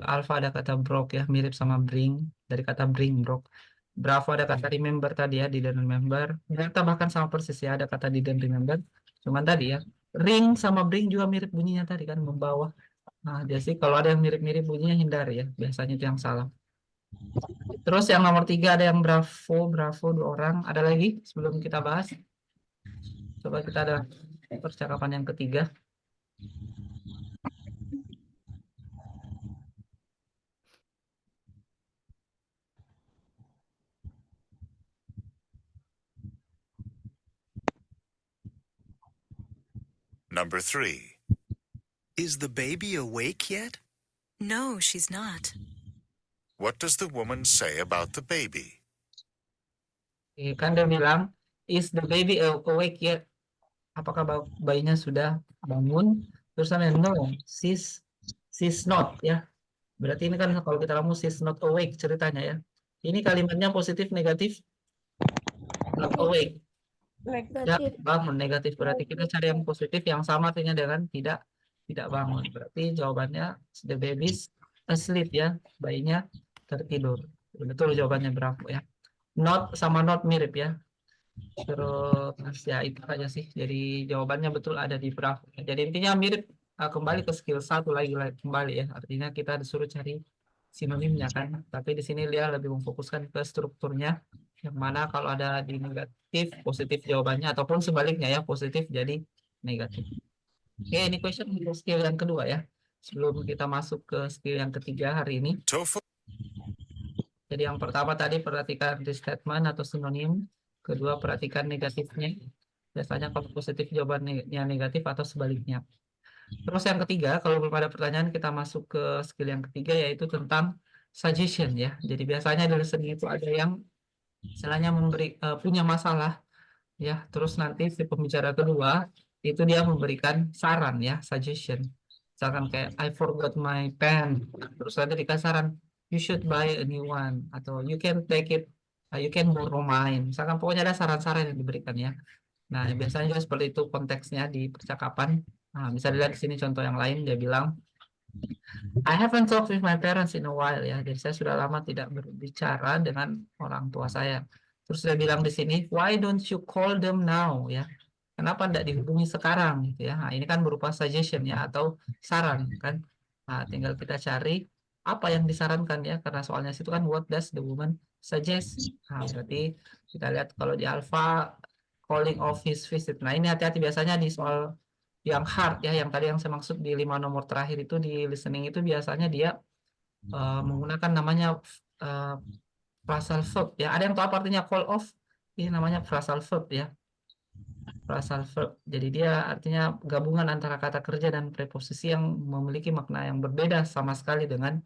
Alpha ada kata broke ya, mirip sama bring, dari kata bring broke. Bravo ada kata remember tadi ya, didn't remember. Delta bahkan sama persis ya, ada kata didn't remember. Cuman tadi ya, ring sama bring juga mirip bunyinya tadi kan, membawa. Nah, jadi sih kalau ada yang mirip-mirip bunyinya hindari ya, biasanya itu yang salah. Terus yang nomor 3 ada yang bravo, bravo 2 orang. Ada lagi sebelum kita bahas? Coba kita ada percakapan yang ketiga. Number 3. Is the baby awake yet? No, she's not. What does the woman say about the baby? Kan dia bilang, is the baby awake yet? Apakah bayinya sudah bangun? Terus ada no, she's not ya. Berarti ini kan kalau kita ramu she's not awake ceritanya ya. Ini kalimatnya positif negatif? Not awake. Ya, Negatif. bangun negatif. Berarti kita cari yang positif yang sama artinya dengan tidak bangun. Berarti jawabannya the baby's asleep ya. Bayinya tertidur. Betul jawabannya, bravo ya. Not sama not mirip ya. Terus ya itu aja sih. Jadi jawabannya betul ada di bravo. Jadi intinya mirip, kembali ke skill satu lagi kembali ya. Artinya kita disuruh cari sinonimnya kan. Tapi di sini dia lebih memfokuskan ke strukturnya. Yang mana kalau ada di negatif positif jawabannya ataupun sebaliknya ya, positif jadi negatif. Oke, ini question untuk skill yang kedua ya. Sebelum kita masuk ke skill yang ketiga hari ini. TOEFL Jadi yang pertama tadi perhatikan restatement atau sinonim. Kedua perhatikan negatifnya. Biasanya kalau positif jawabannya negatif atau sebaliknya. Terus yang ketiga, kalau belum ada pertanyaan kita masuk ke skill yang ketiga yaitu tentang suggestion ya. Jadi biasanya di listening itu ada yang istilahnya punya masalah ya. Terus nanti si pembicara kedua itu dia memberikan saran ya, suggestion. Misalkan kayak I forgot my pen. Terus nanti dikasih saran you should buy a new one atau you can take it, you can borrow mine. Misalkan pokoknya ada saran-saran yang diberikan ya. Nah, biasanya juga seperti itu konteksnya di percakapan. Nah, bisa dilihat di sini contoh yang lain dia bilang I haven't talked with my parents in a while ya. Jadi saya sudah lama tidak berbicara dengan orang tua saya. Terus dia bilang di sini, why don't you call them now ya? Kenapa tidak dihubungi sekarang gitu ya? Nah, ini kan berupa suggestion ya atau saran kan. Nah, tinggal kita cari apa yang disarankan ya karena soalnya situ kan what does the woman suggest. Nah, berarti kita lihat kalau di alpha calling of his visit. Nah, ini hati-hati biasanya di soal yang hard ya, yang tadi yang saya maksud di 5 nomor terakhir itu di listening itu biasanya dia menggunakan namanya phrasal verb ya. Ada yang tahu apa artinya call off? Ini namanya phrasal verb ya. Phrasal verb. Jadi dia artinya gabungan antara kata kerja dan preposisi yang memiliki makna yang berbeda sama sekali dengan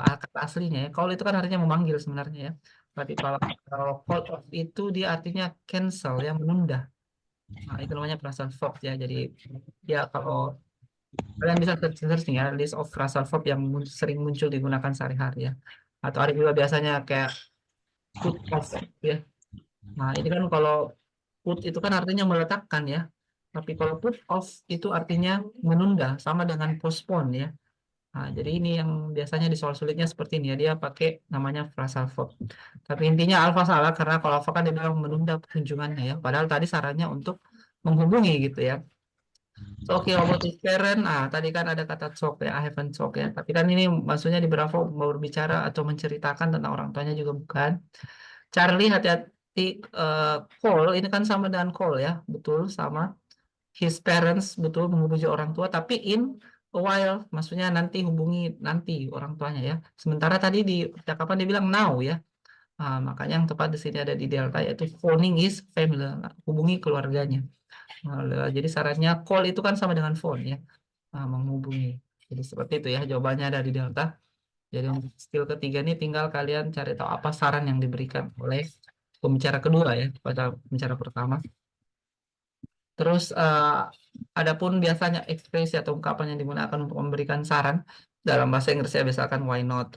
kata aslinya ya. Call itu kan artinya memanggil sebenarnya ya. Berarti kalau call off itu dia artinya cancel ya, menunda. Nah, itu namanya phrasal verb ya. Jadi ya kalau kalian bisa searching ya list of phrasal verb yang sering muncul digunakan sehari-hari ya. Atau ada juga biasanya kayak put off ya. Nah, ini kan kalau put itu kan artinya meletakkan ya. Tapi kalau put off itu artinya menunda sama dengan postpone ya. Nah, jadi ini yang biasanya di soal sulitnya seperti ini ya. Dia pakai namanya phrasal verb. Tapi intinya alfa salah karena kalau alfa kan dia bilang menunda kunjungannya ya. Padahal tadi sarannya untuk menghubungi gitu ya. Talking about his parent, tadi kan ada kata talk ya, I haven't talk ya. Tapi kan ini maksudnya di Bravo mau berbicara atau menceritakan tentang orang tuanya juga bukan. Charlie hati-hati, call ini kan sama dengan call ya, betul sama. His parents betul menghubungi orang tua, tapi in a while, maksudnya nanti hubungi nanti orang tuanya ya. Sementara tadi di percakapan dia bilang now ya. Makanya yang tepat di sini ada di delta yaitu phoning his family, hubungi keluarganya. Jadi sarannya call itu kan sama dengan phone ya, menghubungi. Jadi seperti itu ya jawabannya ada di delta. Jadi untuk skill ketiga ini tinggal kalian cari tahu apa saran yang diberikan oleh pembicara kedua ya pada pembicara pertama. Terus adapun biasanya ekspresi atau ungkapan yang digunakan untuk memberikan saran dalam bahasa Inggris ya misalkan why not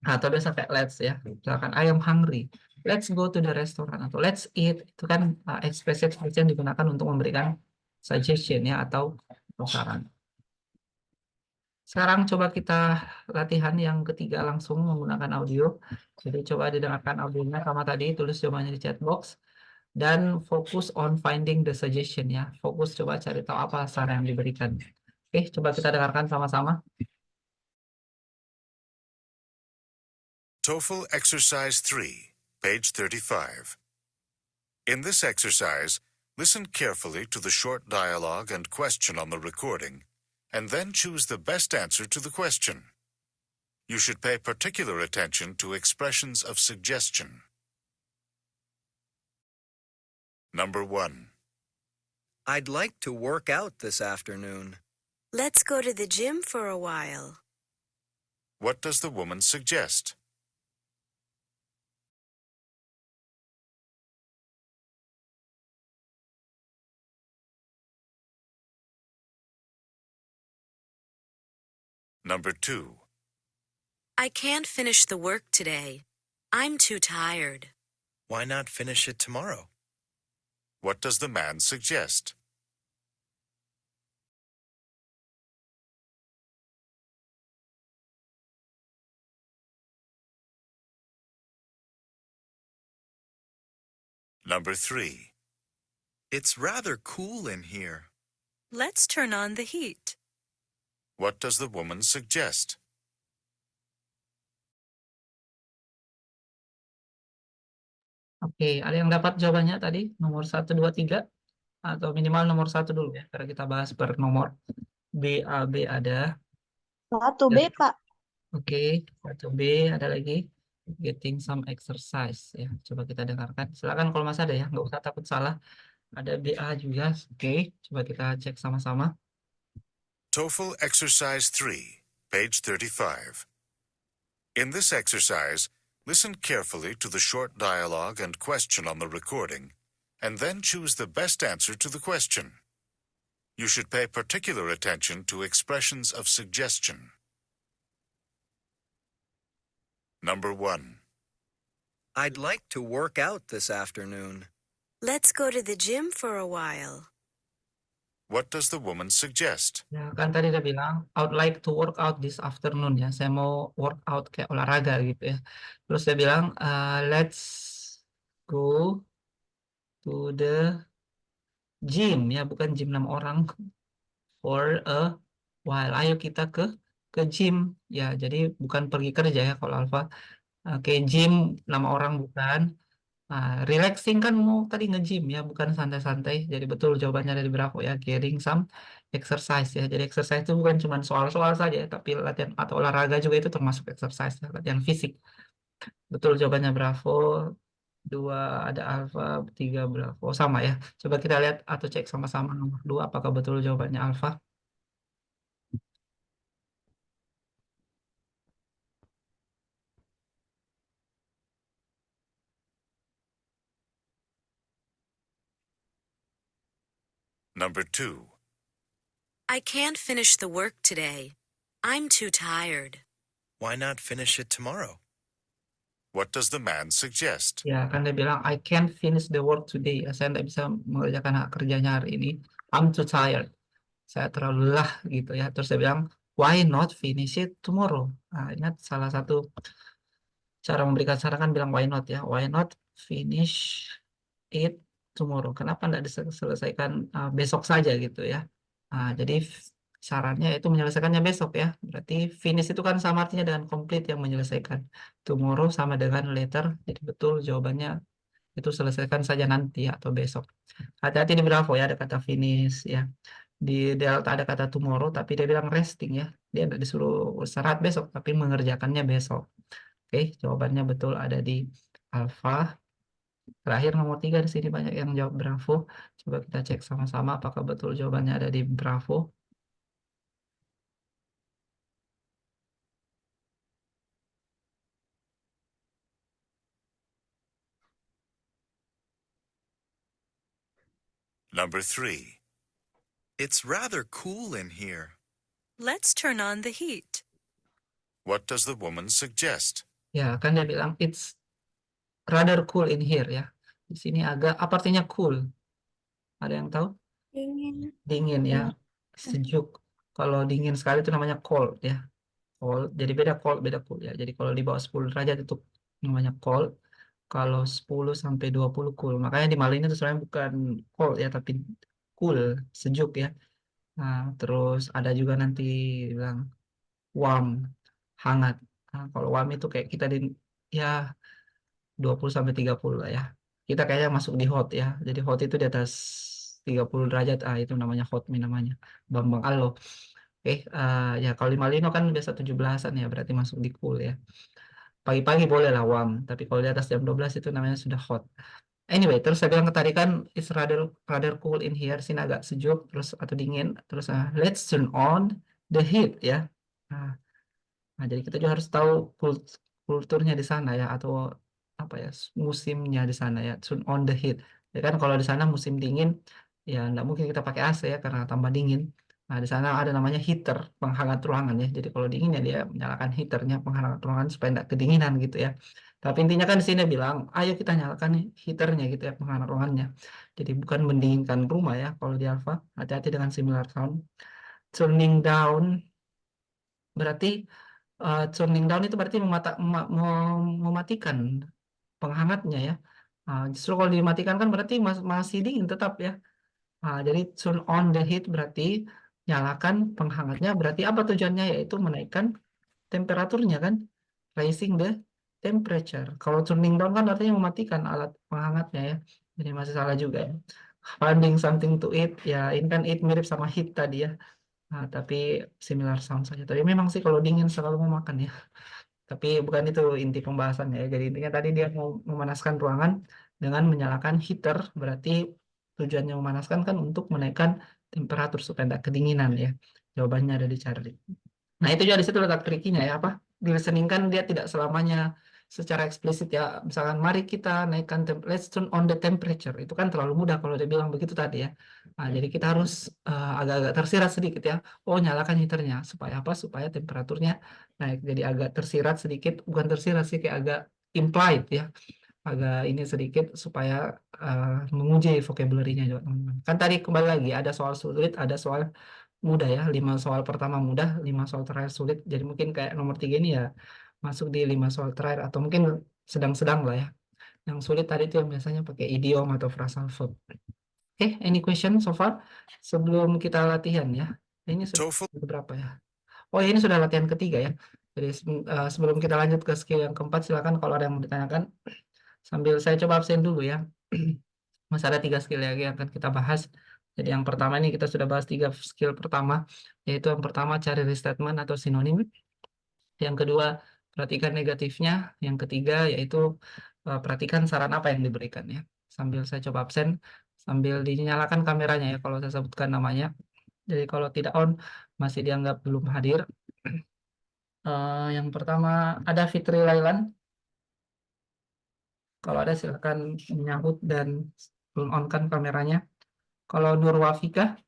atau biasa kayak let's ya, misalkan I am hungry, let's go to the restaurant atau let's eat, itu kan ekspresi-ekspresi yang digunakan untuk memberikan suggestion ya atau saran. Sekarang coba kita latihan yang ketiga langsung menggunakan audio. Jadi coba didengarkan audionya sama tadi, tulis jawabannya di chat box. Dan fokus on finding the suggestion ya. Fokus coba cari tahu apa saran yang diberikan. Oke, coba kita dengarkan sama-sama. TOEFL Exercise 3, page 35. In this exercise, listen carefully to the short dialogue and question on the recording, and then choose the best answer to the question. You should pay particular attention to expressions of suggestion. Number 1. I'd like to work out this afternoon. Let's go to the gym for a while. What does the woman suggest? Number 2. I can't finish the work today. I'm too tired. Why not finish it tomorrow? What does the man suggest? Number 3. It's rather cool in here. Let's turn on the heat. What does the woman suggest? Oke, ada yang dapat jawabannya tadi? Nomor 1, 2, 3? Atau minimal nomor 1 dulu ya, karena kita bahas per nomor. B, A, B ada. 1B, Pak. Oke, 1B ada lagi. Getting some exercise ya. Coba kita dengarkan. Silakan kalau masih ada ya, nggak usah takut salah. Ada BA juga. Oke, coba kita cek sama-sama. TOEFL Exercise 3, page 35. In this exercise, listen carefully to the short dialogue and question on the recording, and then choose the best answer to the question. You should pay particular attention to expressions of suggestion. Number 1. I'd like to work out this afternoon. Let's go to the gym for a while. What does the woman suggest? Ya, kan tadi udah bilang, I would like to work out this afternoon ya. Saya mau work out kayak olahraga gitu ya. Terus dia bilang, let's go to the gym ya, bukan gym 6 orang. For a while. Ayo kita ke gym ya. Jadi bukan pergi kerja ya kalau Alfa. Oke, gym 6 orang bukan. Relaxing kan mau tadi nge-gym ya, bukan santai-santai. Jadi betul jawabannya dari Bravo ya, getting some exercise ya. Jadi exercise itu bukan cuma soal-soal saja, tapi latihan atau olahraga juga itu termasuk exercise, ya, latihan fisik. Betul jawabannya Bravo. 2 ada Alfa, 3 Bravo. Sama ya. Coba kita lihat atau cek sama-sama nomor 2 apakah betul jawabannya Alfa. Number 2. I can't finish the work today. I'm too tired. Why not finish it tomorrow? What does the man suggest? Ya, kan dia bilang, I can't finish the work today. Ya, saya tidak bisa mengerjakan hak kerjanya hari ini. I'm too tired. Saya terlalu lelah gitu ya. Terus dia bilang, why not finish it tomorrow? Ingat salah satu cara memberikan saran kan bilang why not ya. Why not finish it tomorrow? Kenapa tidak diselesaikan besok saja gitu ya. Jadi sarannya itu menyelesaikannya besok ya. Berarti finish itu kan sama artinya dengan complete yang menyelesaikan. Tomorrow sama dengan later. Jadi betul jawabannya itu selesaikan saja nanti atau besok. Hati-hati di Bravo ya, ada kata finish ya. Di Delta ada kata tomorrow, tapi dia bilang resting ya. Dia tidak disuruh istirahat besok, tapi mengerjakannya besok. Oke, jawabannya betul ada di Alpha. Terakhir nomor 3 di sini banyak yang jawab Bravo. Coba kita cek sama-sama apakah betul jawabannya ada di Bravo. Number 3. It's rather cool in here. Let's turn on the heat. What does the woman suggest? Ya, kan dia bilang it's rather cool in here ya. Di sini agak, apa artinya cool? Ada yang tahu? Dingin. Dingin ya, sejuk. Kalau dingin sekali itu namanya cold ya. Cold. Jadi beda cold, beda cool ya. Jadi kalau di bawah 10 derajat itu namanya cold. Kalau 10 sampai 20 cool. Makanya di Malini itu sebenarnya bukan cold ya, tapi cool, sejuk ya. Nah, terus ada juga nanti bilang warm, hangat. Nah, kalau warm itu kayak kita di ya 20 sampai 30 lah ya. Kita kayaknya masuk di hot ya. Jadi hot itu di atas 30 derajat. Ah, itu namanya hot mi namanya. Bambang Alo. Oke, ya kalau di Malino kan biasa 17-an ya, berarti masuk di cool ya. Pagi-pagi boleh lah warm, tapi kalau di atas jam 12 itu namanya sudah hot. Anyway, terus saya bilang ke tadi kan it's rather rather cool in here, sini agak sejuk terus atau dingin. Terus let's turn on the heat ya. Nah, nah, jadi kita juga harus tahu kulturnya di sana ya, atau apa ya, musimnya di sana ya. Turn on the heat. Ya kan kalau di sana musim dingin ya nggak mungkin kita pakai AC ya karena tambah dingin. Nah, di sana ada namanya heater, penghangat ruangan ya. Jadi kalau dingin ya dia menyalakan heaternya, penghangat ruangan supaya nggak kedinginan gitu ya. Tapi intinya kan di sini bilang, ayo kita nyalakan nih heaternya gitu ya, penghangat ruangannya. Jadi bukan mendinginkan rumah ya kalau di Alfa. Hati-hati dengan similar sound. Turning down berarti turning down itu berarti mematikan penghangatnya ya. Justru kalau dimatikan kan berarti masih dingin tetap ya. Jadi turn on the heat berarti nyalakan penghangatnya. Berarti apa tujuannya? Yaitu menaikkan temperaturnya kan. Raising the temperature. Kalau turning down kan artinya mematikan alat penghangatnya ya. Jadi masih salah juga ya. Finding something to eat. Ya ini kan eat mirip sama heat tadi ya. Tapi similar sound saja. Tapi memang sih kalau dingin selalu mau makan ya. Tapi bukan itu inti pembahasannya ya. Jadi intinya tadi dia mau memanaskan ruangan dengan menyalakan heater. Berarti tujuannya memanaskan kan untuk menaikkan temperatur supaya tidak kedinginan ya. Jawabannya ada di Charlie. Nah itu juga di situ letak trikinya ya, apa? Di listening kan dia tidak selamanya secara eksplisit ya. Misalkan mari kita naikkan let's turn on the temperature. Itu kan terlalu mudah kalau dia bilang begitu tadi ya. Jadi kita harus agak-agak tersirat sedikit ya. Oh, nyalakan heaternya supaya apa? Supaya temperaturnya naik. Jadi agak tersirat sedikit, bukan tersirat sih, kayak agak implied ya. Agak ini sedikit supaya menguji vocabulary-nya juga teman-teman. Kan tadi kembali lagi ada soal sulit, ada soal mudah ya. 5 soal pertama mudah, 5 soal terakhir sulit. Jadi mungkin kayak nomor 3 ini ya masuk di 5 soal terakhir, atau mungkin sedang-sedang lah ya. Yang sulit tadi itu yang biasanya pakai idiom atau phrasal verb. Oke, any question so far? Sebelum kita latihan ya. Ini sudah TOEFL. berapa ya? Oh ya, ini sudah latihan ketiga ya. Jadi sebelum kita lanjut ke skill yang keempat, silakan kalau ada yang mau ditanyakan. Sambil saya coba absen dulu ya. Masih ada 3 skill lagi yang akan kita bahas. Jadi yang pertama ini kita sudah bahas 3 skill pertama, yaitu yang pertama cari restatement atau sinonim. Yang kedua, perhatikan negatifnya. Yang ketiga, yaitu perhatikan saran apa yang diberikan ya. Sambil saya coba absen, sambil dinyalakan kameranya ya kalau saya sebutkan namanya. Jadi kalau tidak on, masih dianggap belum hadir. Yang pertama ada Fitri Lailan. Kalau ada silakan menyahut dan on-kan kameranya. Kalau Nur Wafika,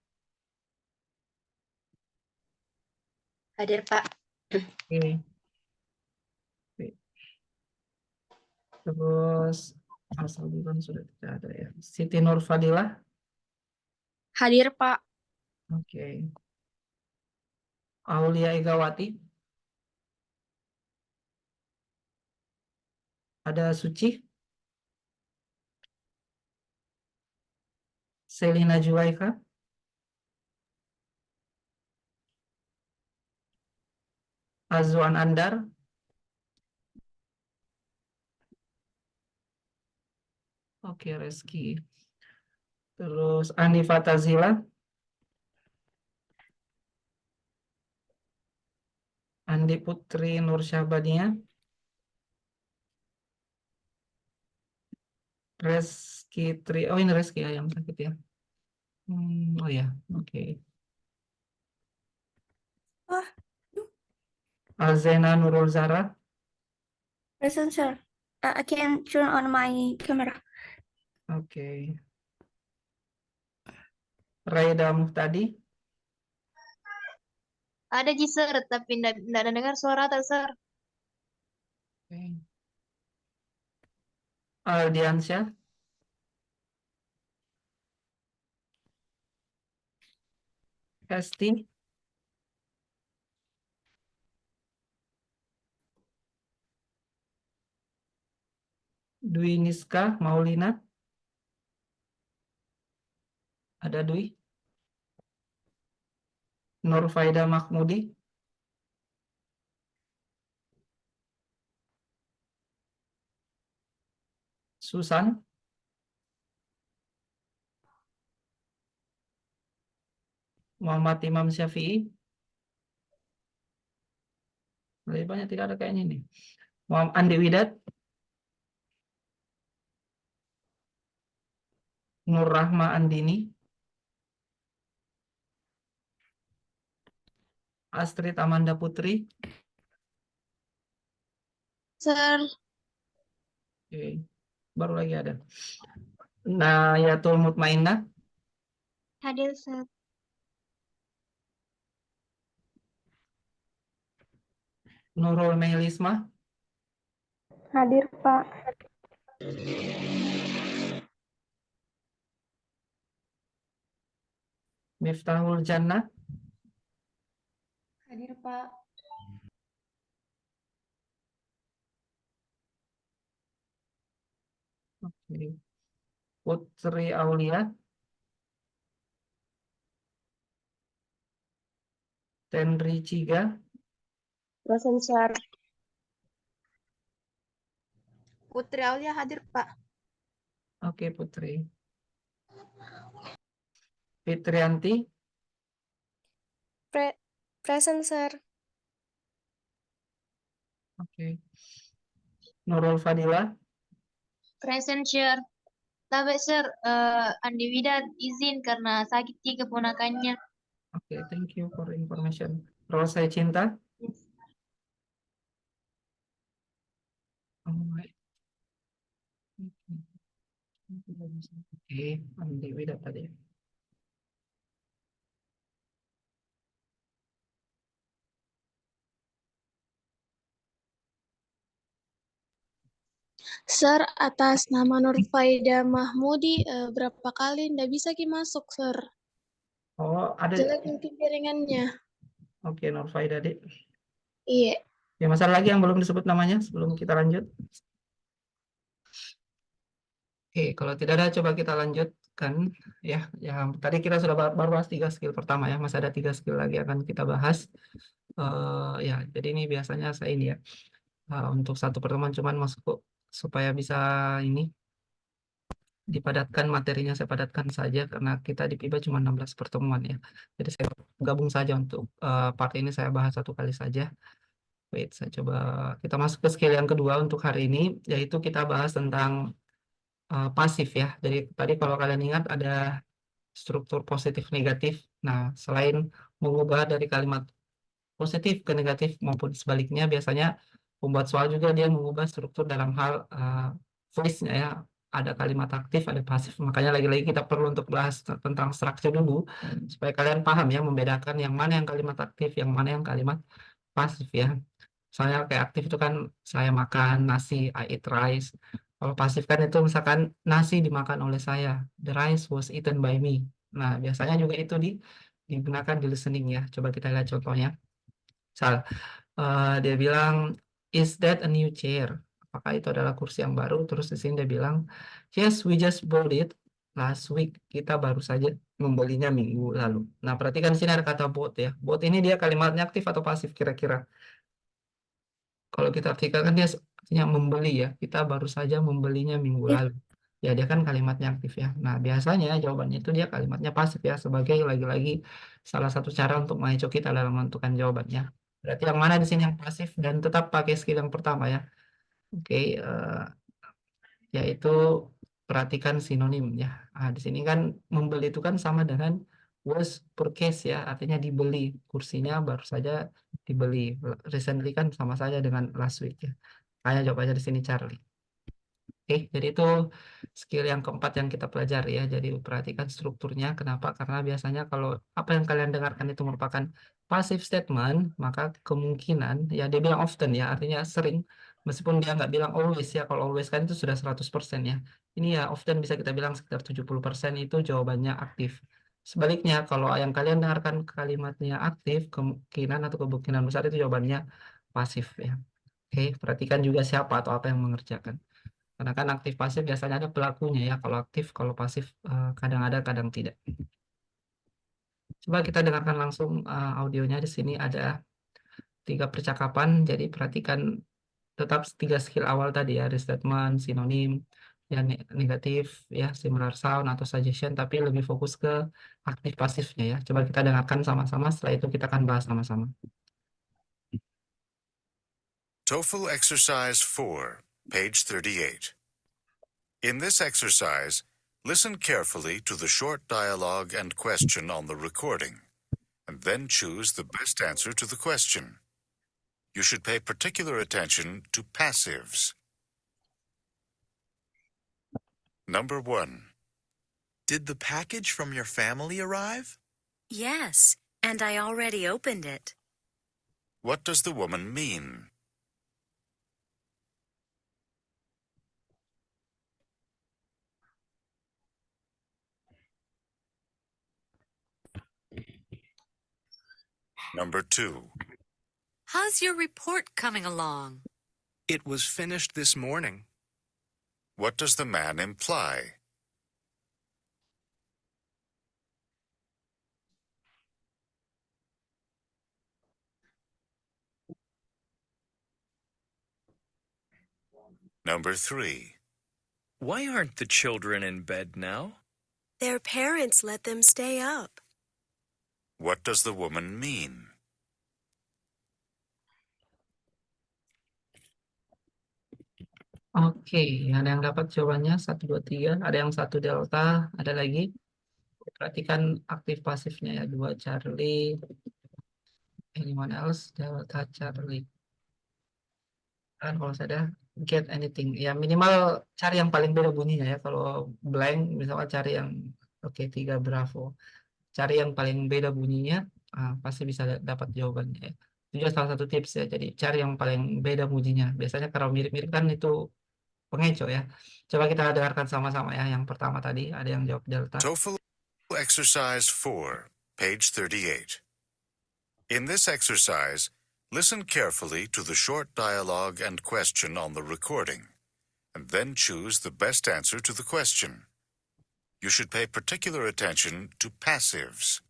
Hadir, Pak. oke. Terus asal bulan sudah tidak ada ya. Siti Nur Fadilah, Hadir, Pak. oke. Aulia Egawati, ada Suci, Selina Juwaika, Azwan Andar, oke Reski. Terus Anifa Tazila, Andi Putri Nur Syahbania, Reski Tri, oh ini Reski ya yang sakit ya. Oh ya, oke. Wah. Alzena Nurul Zara, Present, sir. I can turn on my camera. oke. Raida Muhtadi, Ada Ji, Sir, tapi nggak ada dengar suara tak, Sir. oke. Aldiansyah, Hesti, Dwi Niska, Maulina. Ada Dwi? Nurfaida Mahmudi. Susan. Muhammad Imam Syafi'i. Lebih banyak tidak ada kayaknya nih. Muhammad Andi Widat. Nur Rahma Andini. Astrid Amanda Putri. Sir, Oke. Baru lagi ada. Nayatul Mutmainah. hadir, Sir. Nurul Melisma. Hadir, Pak. Miftahul Jannah. Hadir, Pak. Oke. Putri Aulia. Tenri Ciga. Present, Sir. Putri Aulia hadir, Pak. Oke, Putri. Fitrianti. Present, Sir. Oke. Nurul Fadila. Present, Sir. Tapi, Sir, Andi Widat izin karena sakit keponakannya. Oke, thank you for information. Rosa Cinta. Alright. Oke, Andi Widat tadi. Sir, atas nama Nurfaida Mahmudi, berapa kali ndak bisa Ki masuk, Sir? Oh, ada. Jelek mungkin jaringannya. Oke, Nurfaida, Dik. Iya. Ya, masalah lagi yang belum disebut namanya sebelum kita lanjut. Oke, kalau tidak ada coba kita lanjutkan ya. Ya, tadi kita sudah baru bahas 3 skill pertama ya. Masih ada 3 skill lagi akan kita bahas. Ya, jadi ini biasanya saya ini ya. Untuk satu pertemuan cuman masuk supaya bisa ini dipadatkan materinya, saya padatkan saja karena kita di PIBA cuma 16 pertemuan ya. Jadi saya gabung saja untuk part ini saya bahas satu kali saja. Wait, saya coba kita masuk ke skill yang kedua untuk hari ini, yaitu kita bahas tentang pasif ya. Jadi tadi kalau kalian ingat ada struktur positif negatif. Nah, selain mengubah dari kalimat positif ke negatif maupun sebaliknya, biasanya pembuat soal juga dia mengubah struktur dalam hal voice-nya ya. Ada kalimat aktif, ada pasif. Makanya lagi-lagi kita perlu untuk bahas tentang structure dulu supaya kalian paham ya membedakan yang mana yang kalimat aktif, yang mana yang kalimat pasif ya. Soalnya kayak aktif itu kan saya makan nasi, I eat rice. Kalau pasif kan itu misalkan nasi dimakan oleh saya, the rice was eaten by me. Nah, biasanya juga itu digunakan di listening ya. Coba kita lihat contohnya. Misal, dia bilang, is that a new chair? Apakah itu adalah kursi yang baru? Terus di sini dia bilang, yes, we just bought it last week. Kita baru saja membelinya minggu lalu. Nah, perhatikan di sini ada kata bought ya. Bought ini dia kalimatnya aktif atau pasif kira-kira? Kalau kita artikelkan dia artinya membeli ya. Kita baru saja membelinya minggu lalu. Ya, dia kan kalimatnya aktif ya. Nah, biasanya jawabannya itu dia kalimatnya pasif ya. Sebagai lagi-lagi salah satu cara untuk mengecoh kita dalam menentukan jawabannya. Berarti yang mana di sini yang pasif dan tetap pakai skill yang pertama ya. Oke, yaitu perhatikan sinonim ya. Nah, di sini kan membeli itu kan sama dengan was purchase ya, artinya dibeli. Kursinya baru saja dibeli. Recently kan sama saja dengan last week ya. Kayak jawab aja di sini Charlie. Oke, jadi itu skill yang keempat yang kita pelajari ya. Jadi perhatikan strukturnya. Kenapa? Karena biasanya kalau apa yang kalian dengarkan itu merupakan passive statement, maka kemungkinan, ya dia bilang often ya, artinya sering. Meskipun dia nggak bilang always ya, kalau always kan itu sudah 100% ya. Ini ya often bisa kita bilang sekitar 70% itu jawabannya aktif. Sebaliknya, kalau yang kalian dengarkan kalimatnya aktif, kemungkinan atau kemungkinan besar itu jawabannya pasif ya. Oke, perhatikan juga siapa atau apa yang mengerjakan. Karena kan aktif pasif biasanya ada pelakunya ya. Kalau aktif, kalau pasif kadang ada, kadang tidak. Coba kita dengarkan langsung audionya. Di sini ada 3 percakapan. Jadi perhatikan tetap 3 skill awal tadi ya, restatement, sinonim, ya negatif, ya similar sound atau suggestion, tapi lebih fokus ke aktif pasifnya ya. Coba kita dengarkan sama-sama. Setelah itu kita akan bahas sama-sama. TOEFL Exercise 4, page 38. In this exercise, listen carefully to the short dialogue and question on the recording, and then choose the best answer to the question. You should pay particular attention to passives. Number 1. Did the package from your family arrive? Yes, and I already opened it. What does the woman mean? Number 2. How's your report coming along? It was finished this morning. What does the man imply? Number 3. Why aren't the children in bed now? Their parents let them stay up. What does the woman mean? Oke, ada yang dapat jawabannya 1, 2, 3. Ada yang 1 delta, ada lagi. Perhatikan aktif pasifnya ya, 2 Charlie. Anyone else? Delta Charlie. Kan kalau saya get anything, ya minimal cari yang paling beda bunyinya ya. Kalau blank, misalnya cari yang 3 Bravo. Cari yang paling beda bunyinya, pasti bisa dapat jawabannya ya. Itu juga salah satu tips ya. Jadi cari yang paling beda bunyinya. Biasanya kalau mirip-mirip kan itu pengecoh ya. Coba kita dengarkan sama-sama ya. Yang pertama tadi ada yang jawab delta. TOEFL Exercise 4, page 38. In this exercise, listen carefully to the short dialogue and question on the recording, and then choose the best answer to the question. You should pay particular attention to passives.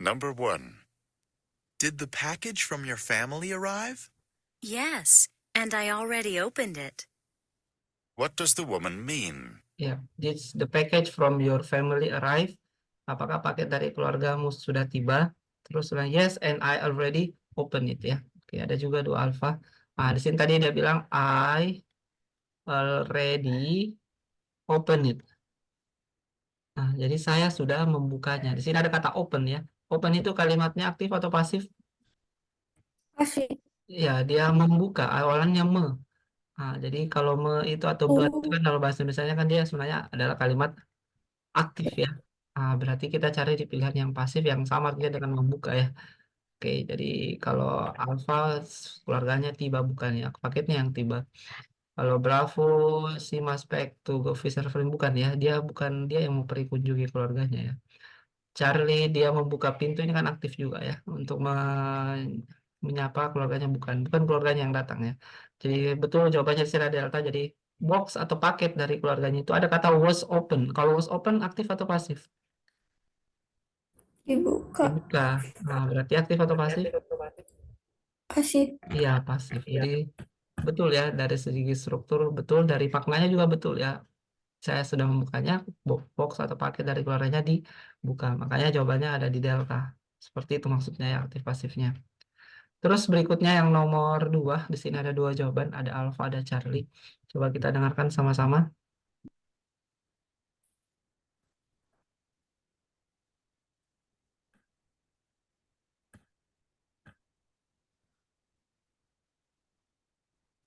Number 1. Did the package from your family arrive? Yes, and I already opened it. What does the woman mean? Ya, did the package from your family arrive? Apakah paket dari keluargamu sudah tiba? Terus yes, and I already open it ya. Oke, ada juga 2 alpha. Di sini tadi dia bilang I already open it. Jadi saya sudah membukanya. Di sini ada kata open ya. Open itu kalimatnya aktif atau pasif? Pasif. Ya, dia membuka. Awalannya me. Jadi kalau me itu atau be itu kan dalam bahasa Indonesia kan dia sebenarnya adalah kalimat aktif ya. Berarti kita cari di pilihan yang pasif yang sama artinya dengan membuka ya. Oke, jadi kalau alpha keluarganya tiba bukan ya, paketnya yang tiba. Kalau Bravo si Maspek to go visit friend bukan ya, dia bukan dia yang mau pergi kunjungi keluarganya ya. Charlie dia membuka pintu ini kan aktif juga ya untuk menyapa keluarganya bukan keluarganya yang datang ya. Jadi betul jawabannya secara delta. Jadi box atau paket dari keluarganya itu ada kata was open. Kalau was open aktif atau pasif? Dibuka. Dibuka. Berarti aktif atau pasif? Pasif. Iya pasif. Jadi betul ya dari segi struktur betul, dari maknanya juga betul ya. Saya sudah membukanya, box atau paket dari keluarganya dibuka. Makanya jawabannya ada di delta. Seperti itu maksudnya ya aktif pasifnya. Terus berikutnya yang nomor 2, di sini ada 2 jawaban, ada alpha, ada Charlie. Coba kita dengarkan sama-sama.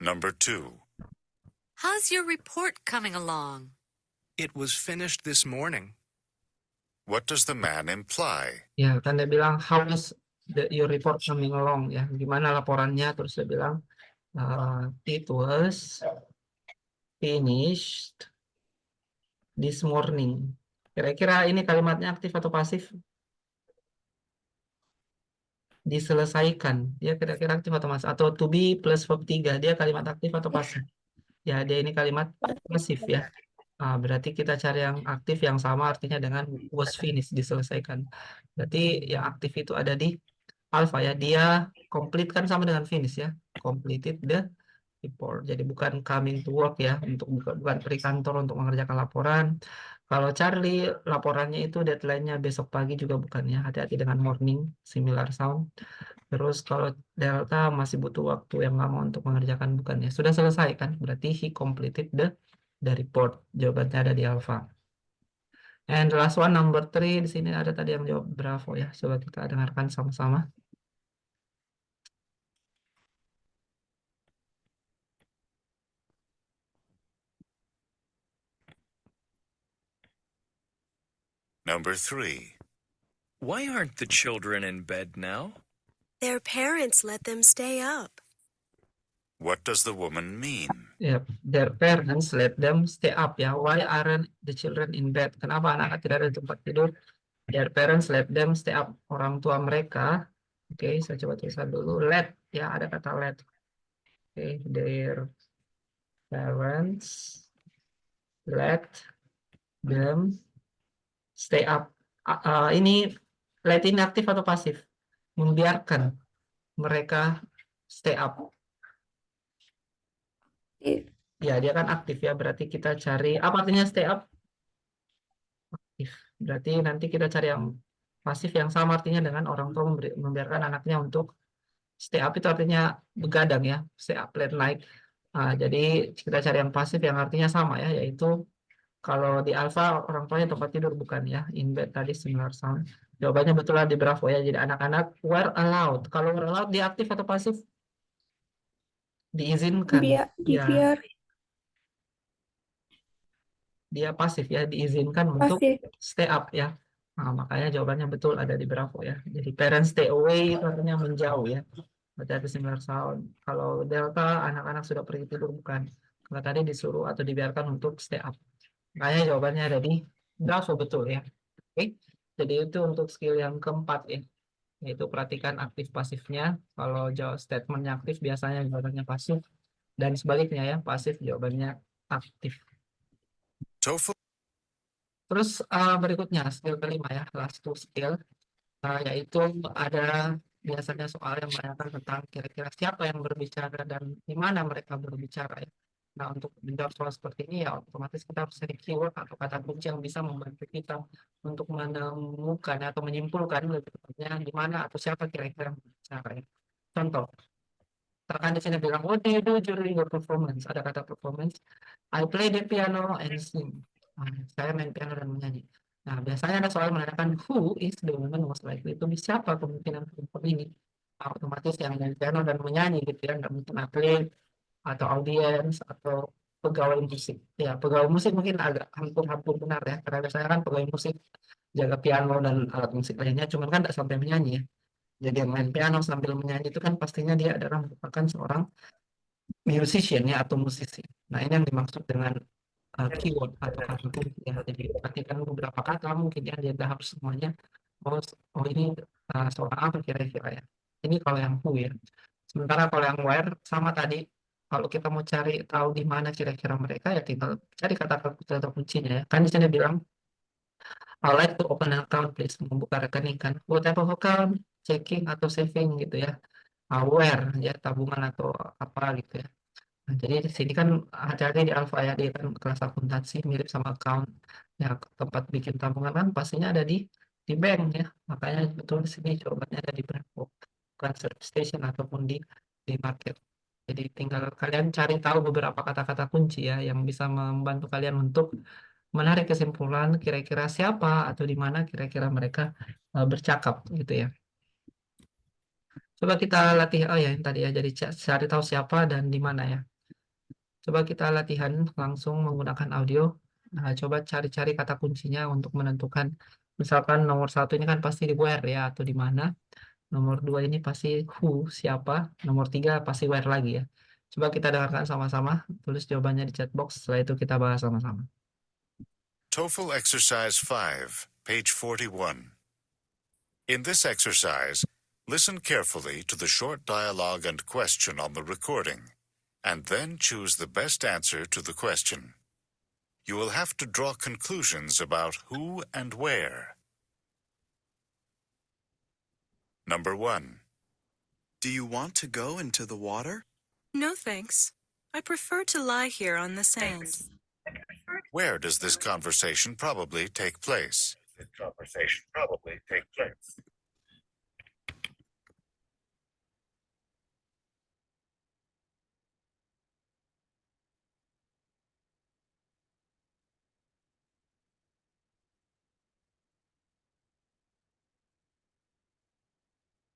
Number 2. How's your report coming along? It was finished this morning. What does the man imply? Ya, kan dia bilang how is your report coming along ya. Gimana laporannya? Terus dia bilang it was finished this morning. Kira-kira ini kalimatnya aktif atau pasif? diselesaikan. Dia kira-kira aktif atau pasif. Atau to be plus verb 3. Dia kalimat aktif atau pasif? Ya, dia ini kalimat pasif ya. Berarti kita cari yang aktif yang sama artinya dengan was finished, diselesaikan. Berarti yang aktif itu ada di alpha ya. Dia complete kan sama dengan finish ya. Completed the report. Jadi bukan coming to work ya, bukan pergi kantor untuk mengerjakan laporan. Kalau Charlie laporannya itu deadline-nya besok pagi juga bukan ya. Hati-hati dengan morning, similar sound. Terus kalau Delta masih butuh waktu yang lama untuk mengerjakan bukan ya. Sudah selesai kan? Berarti he completed the report. Jawabannya ada di alpha. And the last one number 3 di sini ada tadi yang jawab Bravo ya. Coba kita dengarkan sama-sama. Number 3. Why aren't the children in bed now? Their parents let them stay up. What does the woman mean? Yep. Their parents let them stay up ya. Why aren't the children in bed? Kenapa anak-anak tidak ada di tempat tidur? Their parents let them stay up. Orang tua mereka. Oke, saya coba tulisan dulu. Let ya, ada kata let. Oke, their parents let them stay up. Ini let ini aktif atau pasif? Membiarkan mereka stay up. Ya, dia kan aktif ya. Berarti kita cari apa artinya stay up? Aktif. Berarti nanti kita cari yang pasif yang sama artinya dengan orang tua membiarkan anaknya untuk stay up itu artinya begadang ya. Stay up late night. Jadi kita cari yang pasif yang artinya sama ya, yaitu kalau di alpha orang tuanya tempat tidur bukan ya. In bed tadi similar sound. Jawabannya betul di Bravo ya. Jadi anak-anak were allowed. Kalau were allowed dia aktif atau pasif? Diizinkan. Ya, Dibiar dia pasif ya, diizinkan untuk pasif. stay up ya. Makanya jawabannya betul ada di Bravo ya. Jadi parents stay away itu artinya menjauh ya. Berarti ada similar sound. Kalau Delta anak-anak sudah pergi tidur bukan. Kalau tadi disuruh atau dibiarkan untuk stay up. Makanya jawabannya ada di Bravo betul ya. Oke. Jadi itu untuk skill yang keempat ya. Yaitu perhatikan aktif pasifnya. Kalau jawab statementnya aktif biasanya jawabannya pasif. Dan sebaliknya ya, pasif jawabannya aktif. TOEFL. Terus berikutnya skill kelima ya, last two skill, yaitu ada biasanya soal yang menanyakan tentang kira-kira siapa yang berbicara dan di mana mereka berbicara ya. Nah, untuk menjawab soal seperti ini ya otomatis kita harus cari keyword atau kata kunci yang bisa membantu kita untuk menemukan atau menyimpulkan lebih tepatnya di mana atau siapa kira-kira yang berbicara ya. Contoh, misalkan di sini bilang what do you do during your performance? Ada kata performance. I play the piano and sing. Saya main piano dan menyanyi. Nah, biasanya ada soal menanyakan who is the woman most likely to be, siapa kemungkinan perempuan ini. Otomatis yang main piano dan menyanyi gitu ya, nggak mungkin atlet atau audiens atau pegawai musik. Ya, pegawai musik mungkin agak hampir benar ya, karena biasanya kan pegawai musik jaga piano dan alat musik lainnya, cuman kan nggak sampai menyanyi ya. Jadi yang main piano sambil menyanyi itu kan pastinya dia adalah merupakan seorang musician ya atau musisi. Nah, ini yang dimaksud dengan keyword atau kata kunci ya. Jadi perhatikan beberapa kata mungkin ya, dia harus semuanya. Oh ini seorang apa kira-kira ya. Ini kalau yang who ya. Sementara kalau yang where sama tadi. Kalau kita mau cari tahu di mana kira-kira mereka ya tinggal cari kata kuncinya ya. Kan di sini bilang I like to open an account please, membuka rekening kan. What type of account? Checking atau saving gitu ya. Where ya, tabungan atau apa gitu ya. Nah, jadi di sini kan hati-hati di alpha ya, dia kan kelas akuntansi mirip sama account ya, tempat bikin tabungan kan pastinya ada di bank ya, makanya betul di sini jawabannya ada di Bravo, bukan service station ataupun di market. Jadi tinggal kalian cari tahu beberapa kata-kata kunci ya yang bisa membantu kalian untuk menarik kesimpulan kira-kira siapa atau di mana kira-kira mereka bercakap gitu ya. Coba kita latih ya yang tadi ya, jadi cari tahu siapa dan di mana ya. Coba kita latihan langsung menggunakan audio. Nah, coba cari-cari kata kuncinya untuk menentukan. Misalkan nomor 1 ini kan pasti di where ya atau di mana. Nomor 2 ini pasti who, siapa. Nomor 3 pasti where lagi ya. Coba kita dengarkan sama-sama. Tulis jawabannya di chat box. Setelah itu kita bahas sama-sama. TOEFL Exercise 5, page 41. In this exercise, Listen carefully to the short dialogue and question on the recording, and then choose the best answer to the question. You will have to draw conclusions about who and where. Number 1. Do you want to go into the water? No thanks. I prefer to lie here on the sand. Where does this conversation probably take place?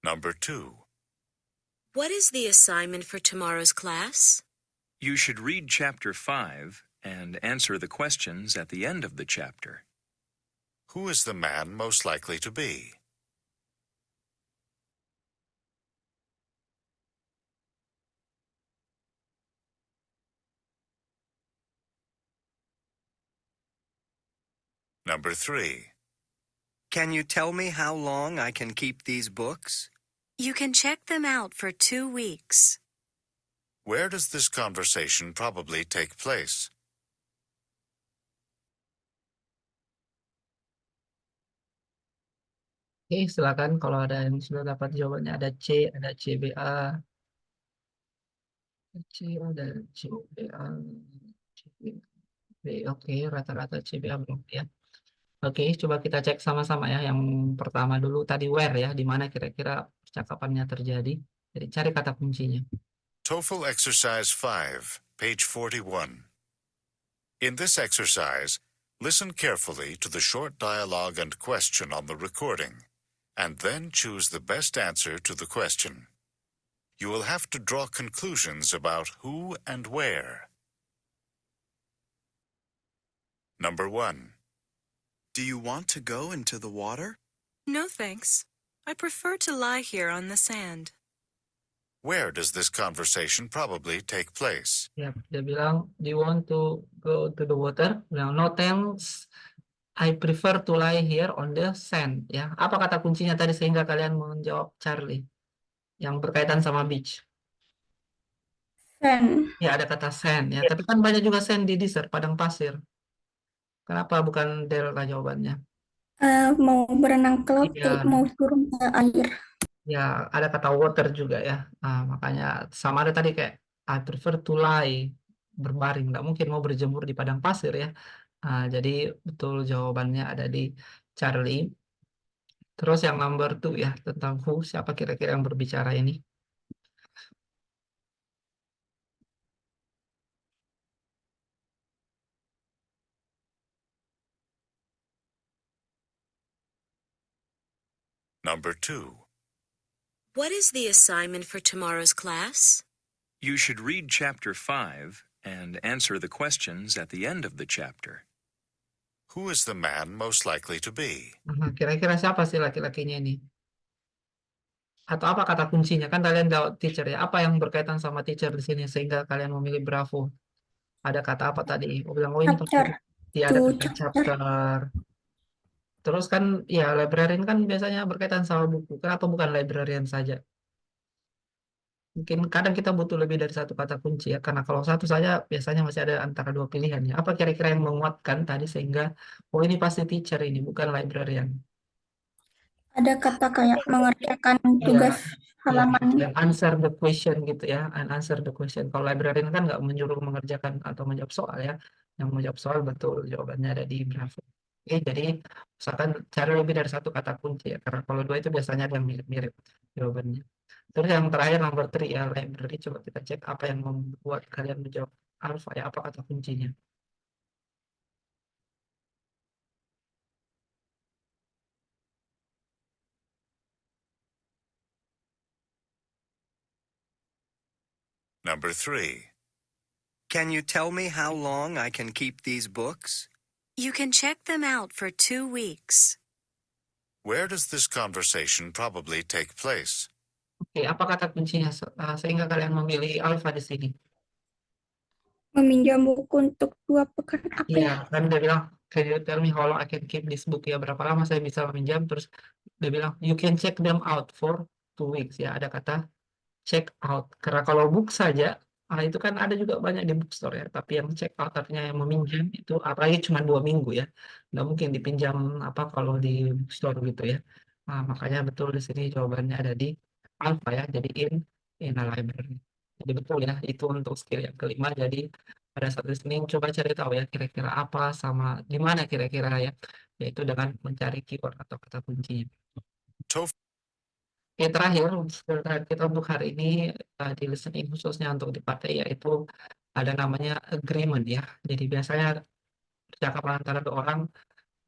Number 2. What is the assignment for tomorrow's class? You should read chapter 5 and answer the questions at the end of the chapter. Who is the man most likely to be? Number 3. Can you tell me how long I can keep these books? You can check them out for 2 weeks. Where does this conversation probably take place? Oke, silakan kalau ada yang sudah dapat jawabannya. Ada C, ada CBA. C, ada CBA. CBA. Oke, rata-rata CBA belum ya. Oke, coba kita cek sama-sama ya. Yang pertama dulu tadi where ya, di mana kira-kira percakapannya terjadi. Jadi cari kata kuncinya. TOEFL Exercise 5, page 41. In this exercise, listen carefully to the short dialogue and question on the recording, and then choose the best answer to the question. You will have to draw conclusions about who and where. Number 1. Do you want to go into the water? No thanks. I prefer to lie here on the sand. Where does this conversation probably take place? Ya, dia bilang, do you want to go to the water? Bilang, no thanks. I prefer to lie here on the sand. Ya, apa kata kuncinya tadi sehingga kalian menjawab Charlie yang berkaitan sama beach? Sand. Ya, ada kata sand ya. Tapi kan banyak juga sand di desert, padang pasir. Kenapa bukan Delta jawabannya? Mau berenang ke laut, Iya. mau turun ke air. Ya, ada kata water juga ya. Nah, makanya sama ada tadi kayak I prefer to lie, berbaring. Nggak mungkin mau berjemur di padang pasir ya. Nah, jadi betul jawabannya ada di Charlie. Terus yang number 2 ya, tentang who, siapa kira-kira yang berbicara ini? Number 2. What is the assignment for tomorrow's class? You should read chapter 5 and answer the questions at the end of the chapter. Who is the man most likely to be? Nah, kira-kira siapa sih laki-lakinya ini? Atau apa kata kuncinya? Kan kalian jawab teacher ya. Apa yang berkaitan sama teacher di sini sehingga kalian memilih Bravo? Ada kata apa tadi? Aku bilang, oh ini pasti Chapter. dia ada To kata chapter. chapter. Terus kan ya librarian kan biasanya berkaitan sama buku. Kenapa bukan librarian saja? Mungkin kadang kita butuh lebih dari satu kata kunci ya. Karena kalau satu saja biasanya masih ada antara dua pilihan ya. Apa kira-kira yang menguatkan tadi sehingga oh ini pasti teacher ini bukan librarian. Ada kata kayak mengerjakan tugas Ya, halaman. dan answer the question gitu ya, and answer the question. Kalau librarian kan nggak menyuruh mengerjakan atau menjawab soal ya. Yang menjawab soal betul jawabannya ada di Bravo. Oke, jadi usahakan cari lebih dari satu kata kunci ya, karena kalau dua itu biasanya ada yang mirip-mirip jawabannya. Terus yang terakhir nomor 3 ya, library. Coba kita cek apa yang membuat kalian menjawab alpha ya, apa kata kuncinya. Number 3. Can you tell me how long I can keep these books? You can check them out for 2 weeks. Where does this conversation probably take place? Oke, apa kata kuncinya sehingga kalian memilih alpha di sini? Meminjam buku untuk 2 pekan apa ya? Iya, kan dia bilang, can you tell me how long I can keep this book ya, berapa lama saya bisa meminjam, terus dia bilang, you can check them out for 2 weeks ya, ada kata check out. Karena kalau book saja, itu kan ada juga banyak di bookstore ya, tapi yang check out artinya yang meminjam itu apalagi cuma 2 minggu ya, nggak mungkin dipinjam kalau di bookstore gitu ya. Makanya betul di sini jawabannya ada di alpha ya, jadi in a library. Jadi betul ya, itu untuk skill yang kelima. Jadi pada saat listening coba cari tahu ya kira-kira apa sama di mana kira-kira ya, yaitu dengan mencari keyword atau kata kunci. TOEFL Oke, terakhir skill terakhir kita untuk hari ini di listening khususnya untuk dipakai yaitu ada namanya agreement ya. Jadi biasanya percakapan antara dua orang,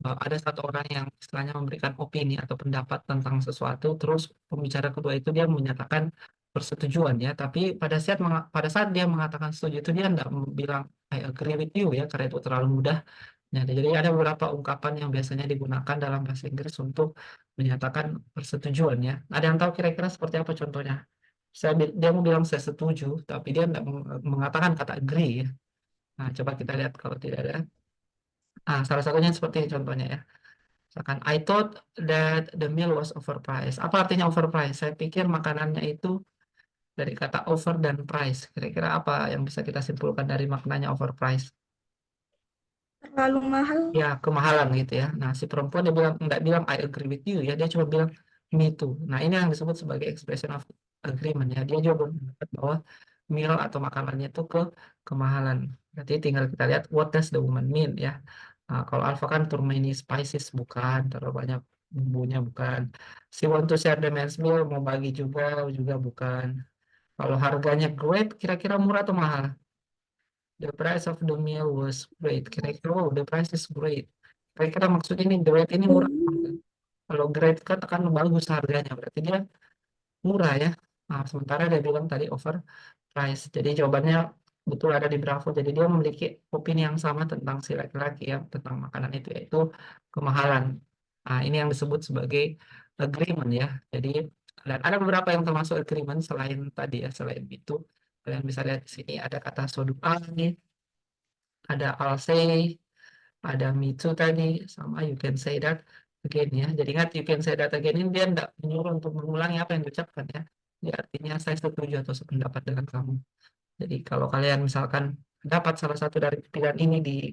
ada satu orang yang istilahnya memberikan opini atau pendapat tentang sesuatu, terus pembicara kedua itu dia menyatakan persetujuan ya. Tapi pada saat dia mengatakan setuju itu dia tidak bilang I agree with you ya, karena itu terlalu mudah. Nah, jadi ada beberapa ungkapan yang biasanya digunakan dalam bahasa Inggris untuk menyatakan persetujuan ya. Ada yang tahu kira-kira seperti apa contohnya? Dia mau bilang saya setuju, tapi dia tidak mengatakan kata agree ya. Nah, coba kita lihat kalau tidak ada. Salah satunya seperti contohnya ya. Misalkan, I thought that the meal was overpriced. Apa artinya overpriced? Saya pikir makanannya itu dari kata over dan price. Kira-kira apa yang bisa kita simpulkan dari maknanya overpriced? Terlalu mahal. Ya, kemahalan gitu ya. Nah, si perempuan dia bilang nggak bilang I agree with you ya, dia cuma bilang me too. Nah, ini yang disebut sebagai expression of agreement ya. Dia juga berpendapat bahwa meal atau makanannya itu kemahalan. Berarti tinggal kita lihat what does the woman mean ya. Kalau alpha kan too many spices bukan, terlalu banyak bumbunya bukan. She want to share the man's meal, mau bagi juga bukan. Kalau harganya great, kira-kira murah atau mahal? The price of the meal was great. Kira-kira, oh, the price is great. Kira-kira maksudnya ini great ini murah. Kalau great kan akan bagus harganya, berarti dia murah ya. Nah, sementara dia bilang tadi over price. Jadi jawabannya betul ada di Bravo. Jadi dia memiliki opini yang sama tentang si laki-laki ya, tentang makanan itu, yaitu kemahalan. Nah, ini yang disebut sebagai agreement ya. Jadi dan ada beberapa yang termasuk agreement selain tadi ya, selain itu. Kalian bisa lihat di sini ada kata so do I, ada I'll say, ada me too tadi, sama you can say that again ya. Jadi ingat you can say that again ini dia tidak menyuruh untuk mengulangi apa yang diucapkan ya. Dia artinya saya setuju atau sependapat dengan kamu. Jadi kalau kalian misalkan dapat salah satu dari pilihan ini di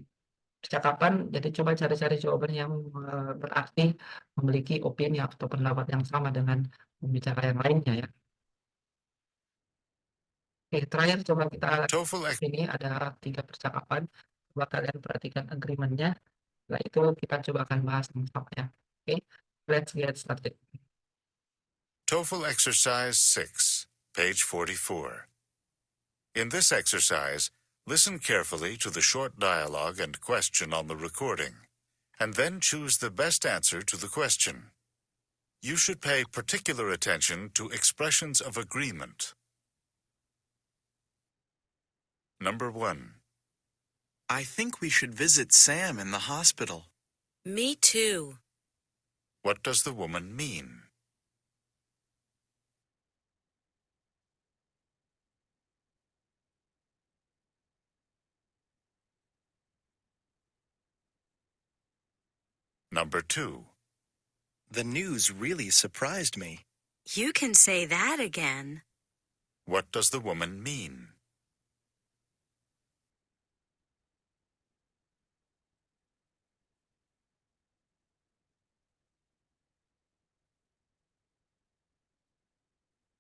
percakapan, jadi coba cari-cari jawaban yang berarti memiliki opini atau pendapat yang sama dengan pembicara yang lainnya ya. Oke, terakhir coba kita TOEFL ini ada 3 percakapan. Coba kalian perhatikan agreement-nya. Setelah itu kita coba akan bahas sama-sama ya. Oke, let's get started. TOEFL Exercise 6, page 44. In this exercise, listen carefully to the short dialogue and question on the recording, and then choose the best answer to the question. You should pay particular attention to expressions of agreement. Number 1. I think we should visit Sam in the hospital. Me too. What does the woman mean? Number 2. The news really surprised me. You can say that again. What does the woman mean?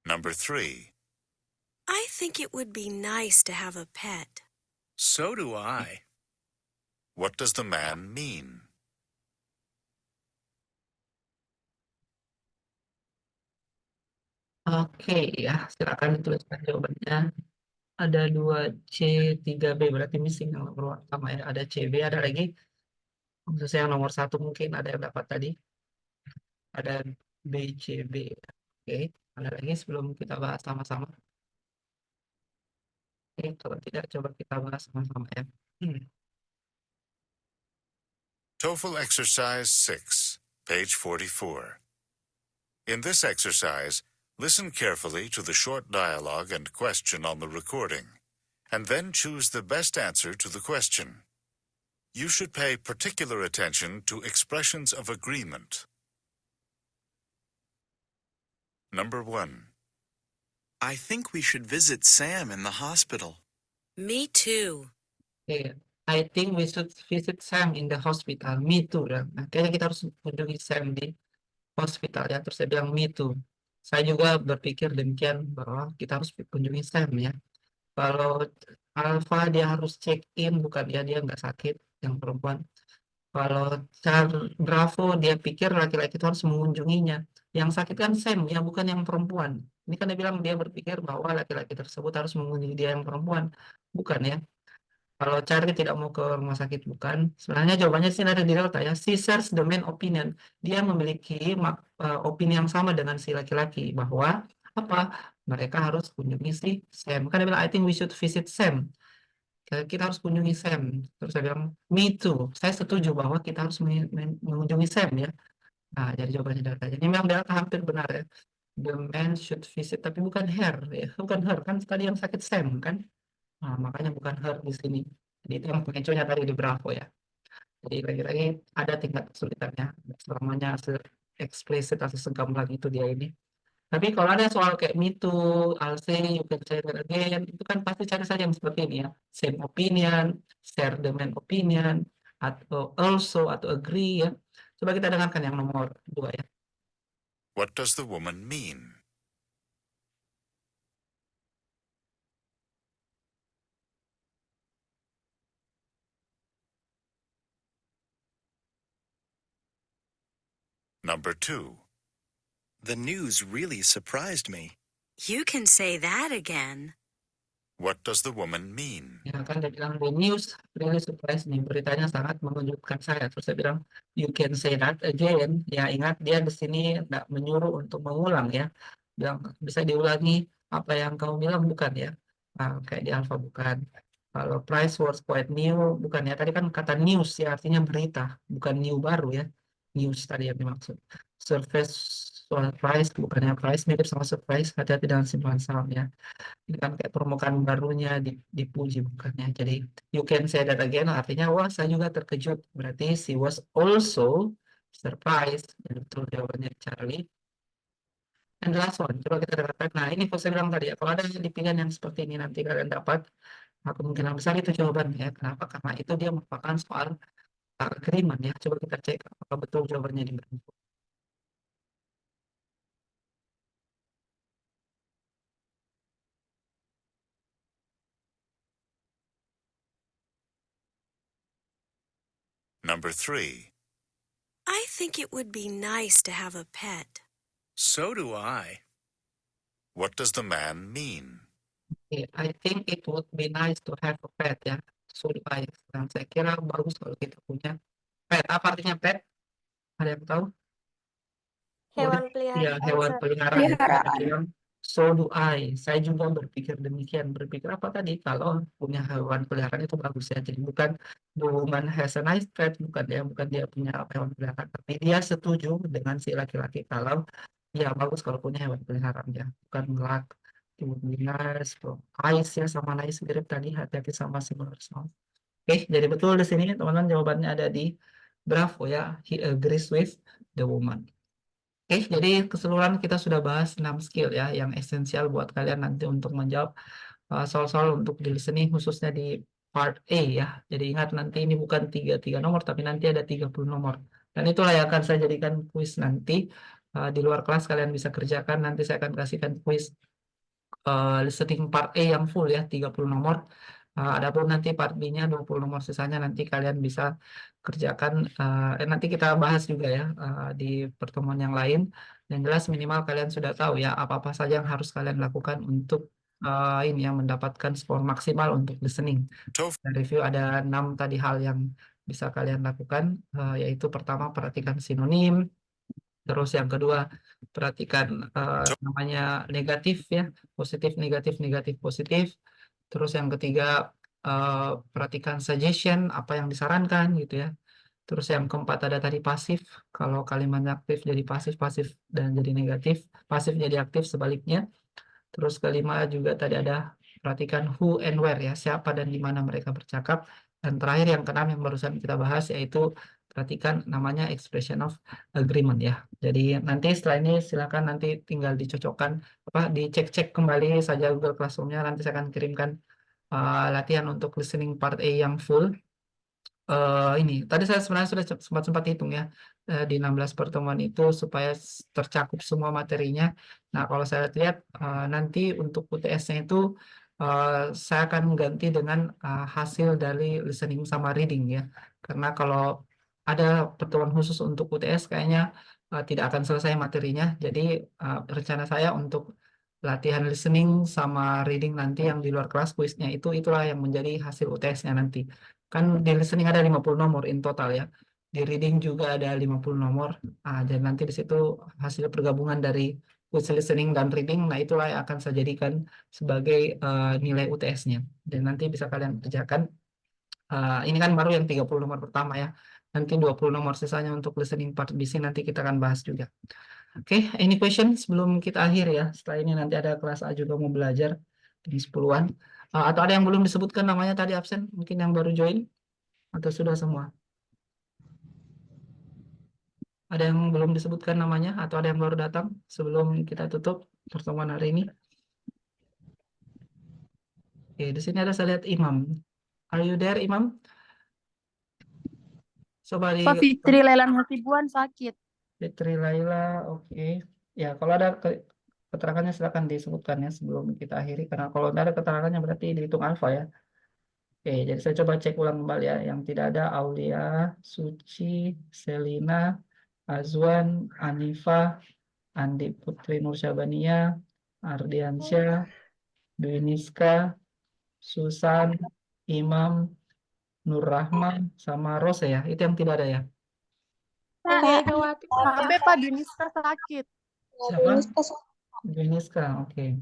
Number 3. I think it would be nice to have a pet. So do I. What does the man mean? Oke ya, silakan dituliskan jawabannya. Ada 2C, 3B, berarti missing yang nomor pertama ya. Ada CB, ada lagi. Khususnya yang nomor 1 mungkin ada yang dapat tadi. Ada BCB. Oke, ada lagi sebelum kita bahas sama-sama. Oke, kalau tidak coba kita bahas sama-sama ya. TOEFL Exercise 6, page 44. In this exercise, listen carefully to the short dialogue and question on the recording, and then choose the best answer to the question. You should pay particular attention to expressions of agreement. Number 1. I think we should visit Sam in the hospital. Me too. Oke, I think we should visit Sam in the hospital. Me too. Ya. Nah, kayaknya kita harus kunjungi Sam di hospital ya. Terus saya bilang me too. Saya juga berpikir demikian bahwa kita harus kunjungi Sam ya. Kalau Alpha dia harus check in, bukan dia nggak sakit yang perempuan. Kalau Bravo dia pikir laki-laki itu harus mengunjunginya. Yang sakit kan Sam ya, bukan yang perempuan. Ini kan dia bilang dia berpikir bahwa laki-laki tersebut harus mengunjungi dia yang perempuan, bukan ya. Kalau Charlie tidak mau ke rumah sakit, bukan. Sebenarnya jawabannya sih ada di delta ya. She shares the main opinion. Dia memiliki opini yang sama dengan si laki-laki bahwa apa? Mereka harus kunjungi si Sam. Kan dia bilang I think we should visit Sam. Kita harus kunjungi Sam. Terus saya bilang me too. Saya setuju bahwa kita harus mengunjungi Sam ya. Nah, jadi jawabannya delta. Jadi memang delta hampir benar ya. The man should visit, tapi bukan her ya. Bukan her kan tadi yang sakit Sam kan. Nah, makanya bukan her di sini. Jadi itu yang pengecohnya tadi di Bravo ya. Jadi lagi-lagi ada tingkat kesulitannya. Selamanya se-eksplisit atau segamblang itu dia ini. Tapi kalau ada soal kayak me too, I'll say, you can say that again, itu kan pasti cari saja yang seperti ini ya. Same opinion, share the main opinion, atau also, atau agree ya. Coba kita dengarkan yang nomor 2 ya. What does the woman mean? Number 2. The news really surprised me. You can say that again. What does the woman mean? Ya kan dia bilang the news really surprised me. Beritanya sangat mengejutkan saya. Terus saya bilang you can say that again. Ya ingat dia di sini tidak menyuruh untuk mengulang ya. Bilang bisa diulangi apa yang kamu bilang bukan ya. Nah, kayak di Alpha bukan. Kalau price was quite new bukan ya. Tadi kan kata news ya artinya berita, bukan new baru ya. News tadi yang dimaksud. Surface price bukannya price mirip sama surprise. Hati-hati dengan simpulan saham ya. Ini kan kayak permukaan barunya dipuji bukannya. Jadi you can say that again artinya wah saya juga terkejut. Berarti she was also surprised. Jadi betul jawabannya Charlie. And the last one, coba kita dengarkan. Nah ini kalau saya bilang tadi ya, kalau ada di pilihan yang seperti ini nanti kalian dapat kemungkinan besar itu jawabannya ya. Kenapa? Karena itu dia merupakan soal agreement ya. Coba kita cek apakah betul jawabannya di Bravo. Number 3. I think it would be nice to have a pet. So do I. What does the man mean? Okay, I think it would be nice to have a pet ya. Sudah baik. Dan saya kira bagus kalau kita punya pet. Apa artinya pet? Ada yang tahu? Hewan Ya, peliharaan, hewan Sir. peliharaan. Peliharaan. So do I. Saya juga berpikir demikian. Berpikir apa tadi? Kalau punya hewan peliharaan itu bagus ya. Jadi bukan the woman has a nice pet, bukan ya, bukan dia punya hewan peliharaan. Tapi dia setuju dengan si laki-laki kalau ya bagus kalau punya hewan peliharaan ya. Bukan ngelak. It would be nice. Ice ya sama nice mirip tadi. Hati-hati sama similar sound. Oke, jadi betul di sini teman-teman jawabannya ada di Bravo ya. He agrees with the woman. Oke, jadi keseluruhan kita sudah bahas 6 skill ya yang esensial buat kalian nanti untuk menjawab soal-soal untuk di listening khususnya di part A ya. Jadi ingat nanti ini bukan 33 nomor tapi nanti ada 30 nomor. Dan itulah yang akan saya jadikan kuis nanti. Di luar kelas kalian bisa kerjakan, nanti saya akan kasihkan kuis listening part A yang full ya 30 nomor. Adapun nanti part B-nya 20 nomor sisanya nanti kalian bisa kerjakan. Nanti kita bahas juga ya di pertemuan yang lain. Yang jelas minimal kalian sudah tahu ya apa-apa saja yang harus kalian lakukan untuk ini ya mendapatkan skor maksimal untuk listening. Dan review ada 6 tadi hal yang bisa kalian lakukan, yaitu pertama perhatikan sinonim. Terus yang kedua perhatikan namanya negatif ya, positif, negatif, negatif, positif. Terus yang ketiga perhatikan suggestion, apa yang disarankan gitu ya. Terus yang keempat ada tadi pasif, kalau kalimatnya aktif jadi pasif, pasif dan jadi negatif, pasif jadi aktif sebaliknya. Terus kelima juga tadi ada perhatikan who and where ya, siapa dan di mana mereka bercakap. Dan terakhir yang keenam yang barusan kita bahas yaitu perhatikan namanya expression of agreement ya. Jadi nanti setelah ini silakan nanti tinggal dicocokkan dicek-cek kembali saja Google Classroom-nya. Nanti saya akan kirimkan latihan untuk listening part A yang full. Ini tadi saya sebenarnya sudah sempat hitung ya, di 16 pertemuan itu supaya tercakup semua materinya. Nah, kalau saya lihat nanti untuk UTS-nya itu saya akan ganti dengan hasil dari listening sama reading ya. Karena kalau ada pertemuan khusus untuk UTS kayaknya tidak akan selesai materinya. Jadi rencana saya untuk latihan listening sama reading nanti yang di luar kelas kuisnya itulah yang menjadi hasil UTS-nya nanti. Kan di listening ada 50 nomor in total ya. Di reading juga ada 50 nomor. Dan nanti di situ hasil pergabungan dari quiz listening dan reading, nah itulah yang akan saya jadikan sebagai nilai UTS-nya. Dan nanti bisa kalian kerjakan. Ini kan baru yang 30 nomor pertama ya. Nanti 20 nomor sisanya untuk listening part BC nanti kita akan bahas juga. Oke, any question sebelum kita akhir ya. Setelah ini nanti ada kelas A juga mau belajar di 10-an. Atau ada yang belum disebutkan namanya tadi absen, mungkin yang baru join atau sudah semua? Ada yang belum disebutkan namanya atau ada yang baru datang sebelum kita tutup pertemuan hari ini? Oke, di sini ada saya lihat Imam. Are you there, Imam? Coba di Pak Fitri Lelan Hasibuan sakit. Fitri Laila, oke. Ya, kalau ada keterangannya silakan disebutkan ya sebelum kita akhiri. Karena kalau tidak ada keterangannya berarti dihitung alfa ya. Oke, jadi saya coba cek ulang kembali ya. Yang tidak ada Aulia, Suci, Selina, Azwan, Anifa, Andi Putri Nursyabania, Ardiansyah, Dwi Niska, Susan, Imam, Nur Rahman, sama Rose ya. Itu yang tidak ada ya. Sampai Pak Duniska sakit. Siapa? Dwi Niska, oke.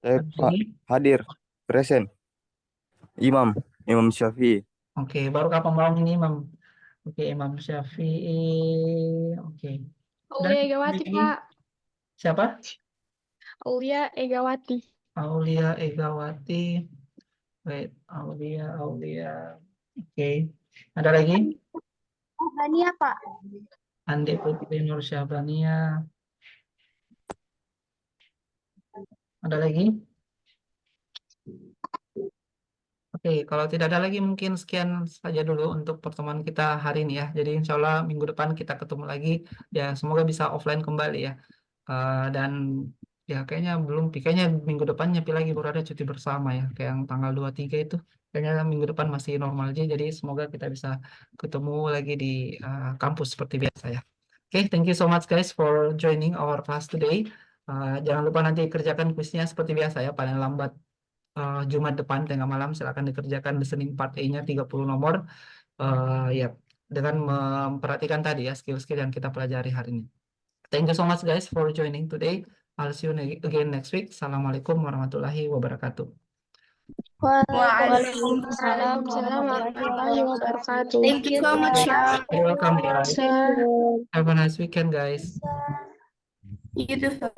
Pak hadir, present. Imam Syafi'i. Oke, baru kapan malam ini Imam? Oke, Imam Syafi'i. Oke. Aulia Egawati, Pak. Siapa? Aulia Egawati. Aulia Egawati. Wait, Aulia. Oke. Ada lagi? Bania, Pak. Andi Putri Nur Syabania. Ada lagi? Oke, kalau tidak ada lagi mungkin sekian saja dulu untuk pertemuan kita hari ini ya. Jadi insya Allah minggu depan kita ketemu lagi. Ya semoga bisa offline kembali ya. Dan ya kayaknya minggu depan nyepi lagi baru ada cuti bersama ya. Kayak yang tanggal 23 itu. Kayaknya minggu depan masih normal aja. Jadi semoga kita bisa ketemu lagi di kampus seperti biasa ya. Oke, thank you so much guys for joining our class today. Jangan lupa nanti kerjakan kuisnya seperti biasa ya. Paling lambat Jumat depan tengah malam silakan dikerjakan listening part A-nya 30 nomor ya dengan memperhatikan tadi ya skill-skill yang kita pelajari hari ini. Thank you so much guys for joining today. I'll see you again next week. Assalamualaikum warahmatullahi wabarakatuh. Waalaikumsalam warahmatullahi wabarakatuh. Thank you so much, ya. You're welcome guys. Have a nice weekend guys. You too, sir.